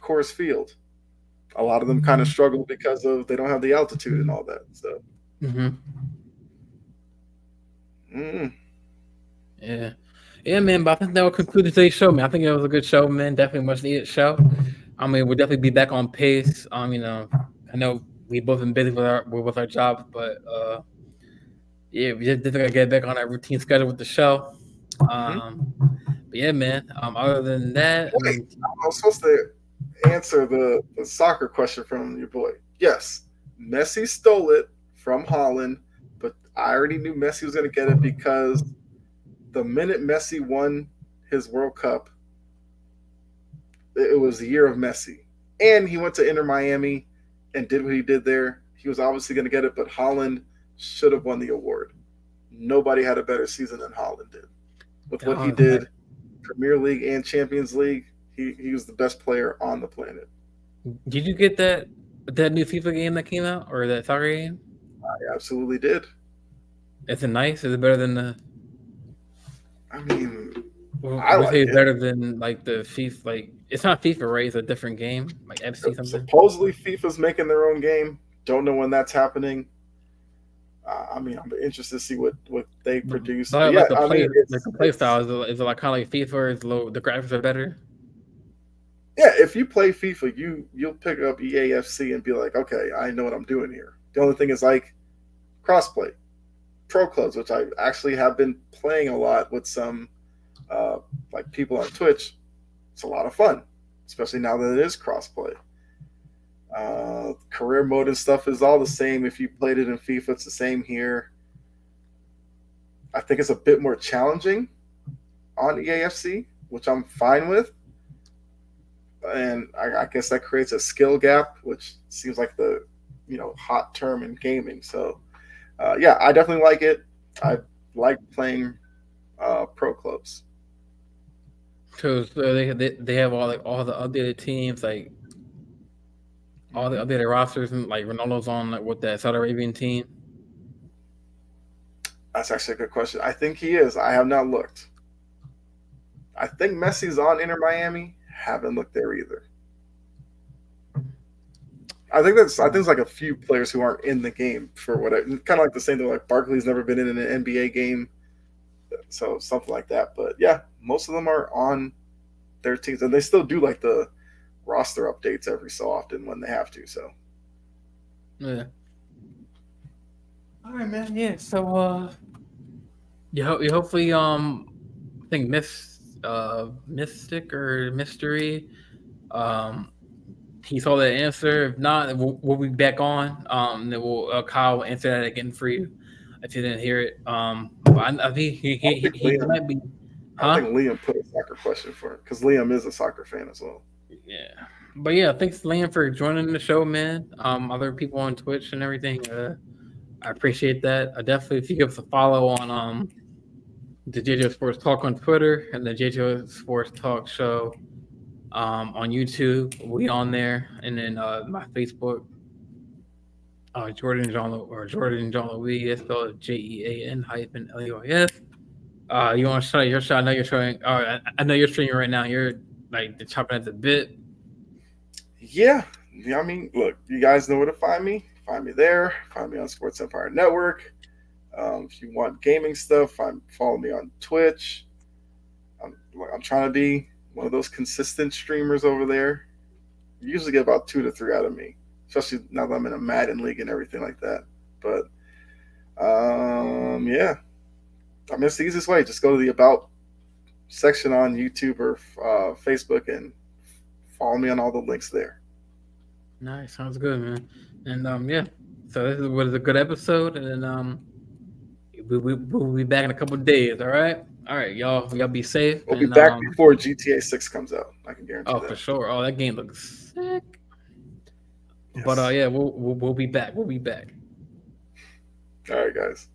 Coors Field. A lot of them kind of struggle because they don't have the altitude and all that. So. Yeah, man. But I think that will conclude today's show, man. I think it was a good show, man. Definitely much needed show. I mean, we'll definitely be back on pace. I know we both been busy with our jobs, but yeah, we just gotta get back on our routine schedule with the show. But yeah, man. Other than that, I was supposed to answer the soccer question from your boy. Yes, Messi stole it from Holland, but I already knew Messi was going to get it because the minute Messi won his World Cup, it was the year of Messi. And he went to Inter Miami and did what he did there. He was obviously going to get it, but Holland should have won the award. Nobody had a better season than Holland did. With what he did, Premier League and Champions League, he was the best player on the planet. Did you get that new FIFA game that came out, or that soccer game? I absolutely did. Is it nice? Is it better than the? I mean, I would say it's better than like the FIFA. Like it's not FIFA, right? It's a different game, like FC something. Supposedly, FIFA's making their own game. Don't know when that's happening. I mean, I'm interested to see what they produce. But yeah, the play style is it like kind of like FIFA? Is low, the graphics are better. Yeah, if you play FIFA, you'll pick up EAFC and be like, okay, I know what I'm doing here. The only thing is like crossplay, pro clubs, which I actually have been playing a lot with some like people on Twitch. It's a lot of fun, especially now that it is crossplay. Career mode and stuff is all the same. If you played it in FIFA, it's the same here. I think it's a bit more challenging on EAFC, which I'm fine with. And I guess that creates a skill gap, which seems like the hot term in gaming. So yeah, I definitely like it. I like playing pro clubs. So they have all the updated teams, like all the updated rosters, and like Ronaldo's on like with that Saudi Arabian team. That's actually a good question. I think he is. I have not looked. I think Messi's on Inter Miami. Haven't looked there either. I think there's like a few players who aren't in the game for what kind of like the same thing. Like Barkley's never been in an NBA game, so something like that. But yeah, most of them are on their teams, and they still do like the roster updates every so often when they have to. So yeah. All right, man. Yeah. So you hopefully I think Mystic or Mystery he saw the answer. If not, we'll be back on. Then we'll Kyle will answer that again for you if you didn't hear it. But I think he might be. Huh? I think Liam put a soccer question for him because Liam is a soccer fan as well. Yeah, but yeah, thanks Liam for joining the show, man. Other people on Twitch and everything. I appreciate that. Definitely, if you give us a follow on the JJ Sports Talk on Twitter and the JJ Sports Talk Show on YouTube, we on there, and then my Facebook, Jordan John Louis, spelled JEAN-LEOS. You want to show your shot? I know you're showing. I know you're streaming right now. You're like chopping at the bit. Yeah. I mean, look, you guys know where to find me. Find me there. Find me on Sports Empire Network. If you want gaming stuff, follow me on Twitch. I'm trying to be one of those consistent streamers over there. You usually get about 2 to 3 out of me, especially now that I'm in a Madden league and everything like that. But yeah, I mean, it's the easiest way. Just go to the About section on YouTube or Facebook and follow me on all the links there. Nice, sounds good, man. And yeah, so this was a good episode, and then we'll be back in a couple of days. All right, y'all be safe. We'll be back before GTA 6 comes out. I can guarantee. Oh, that. For sure. Oh, that game looks sick. Yes. But yeah, we'll be back. We'll be back. All right, guys.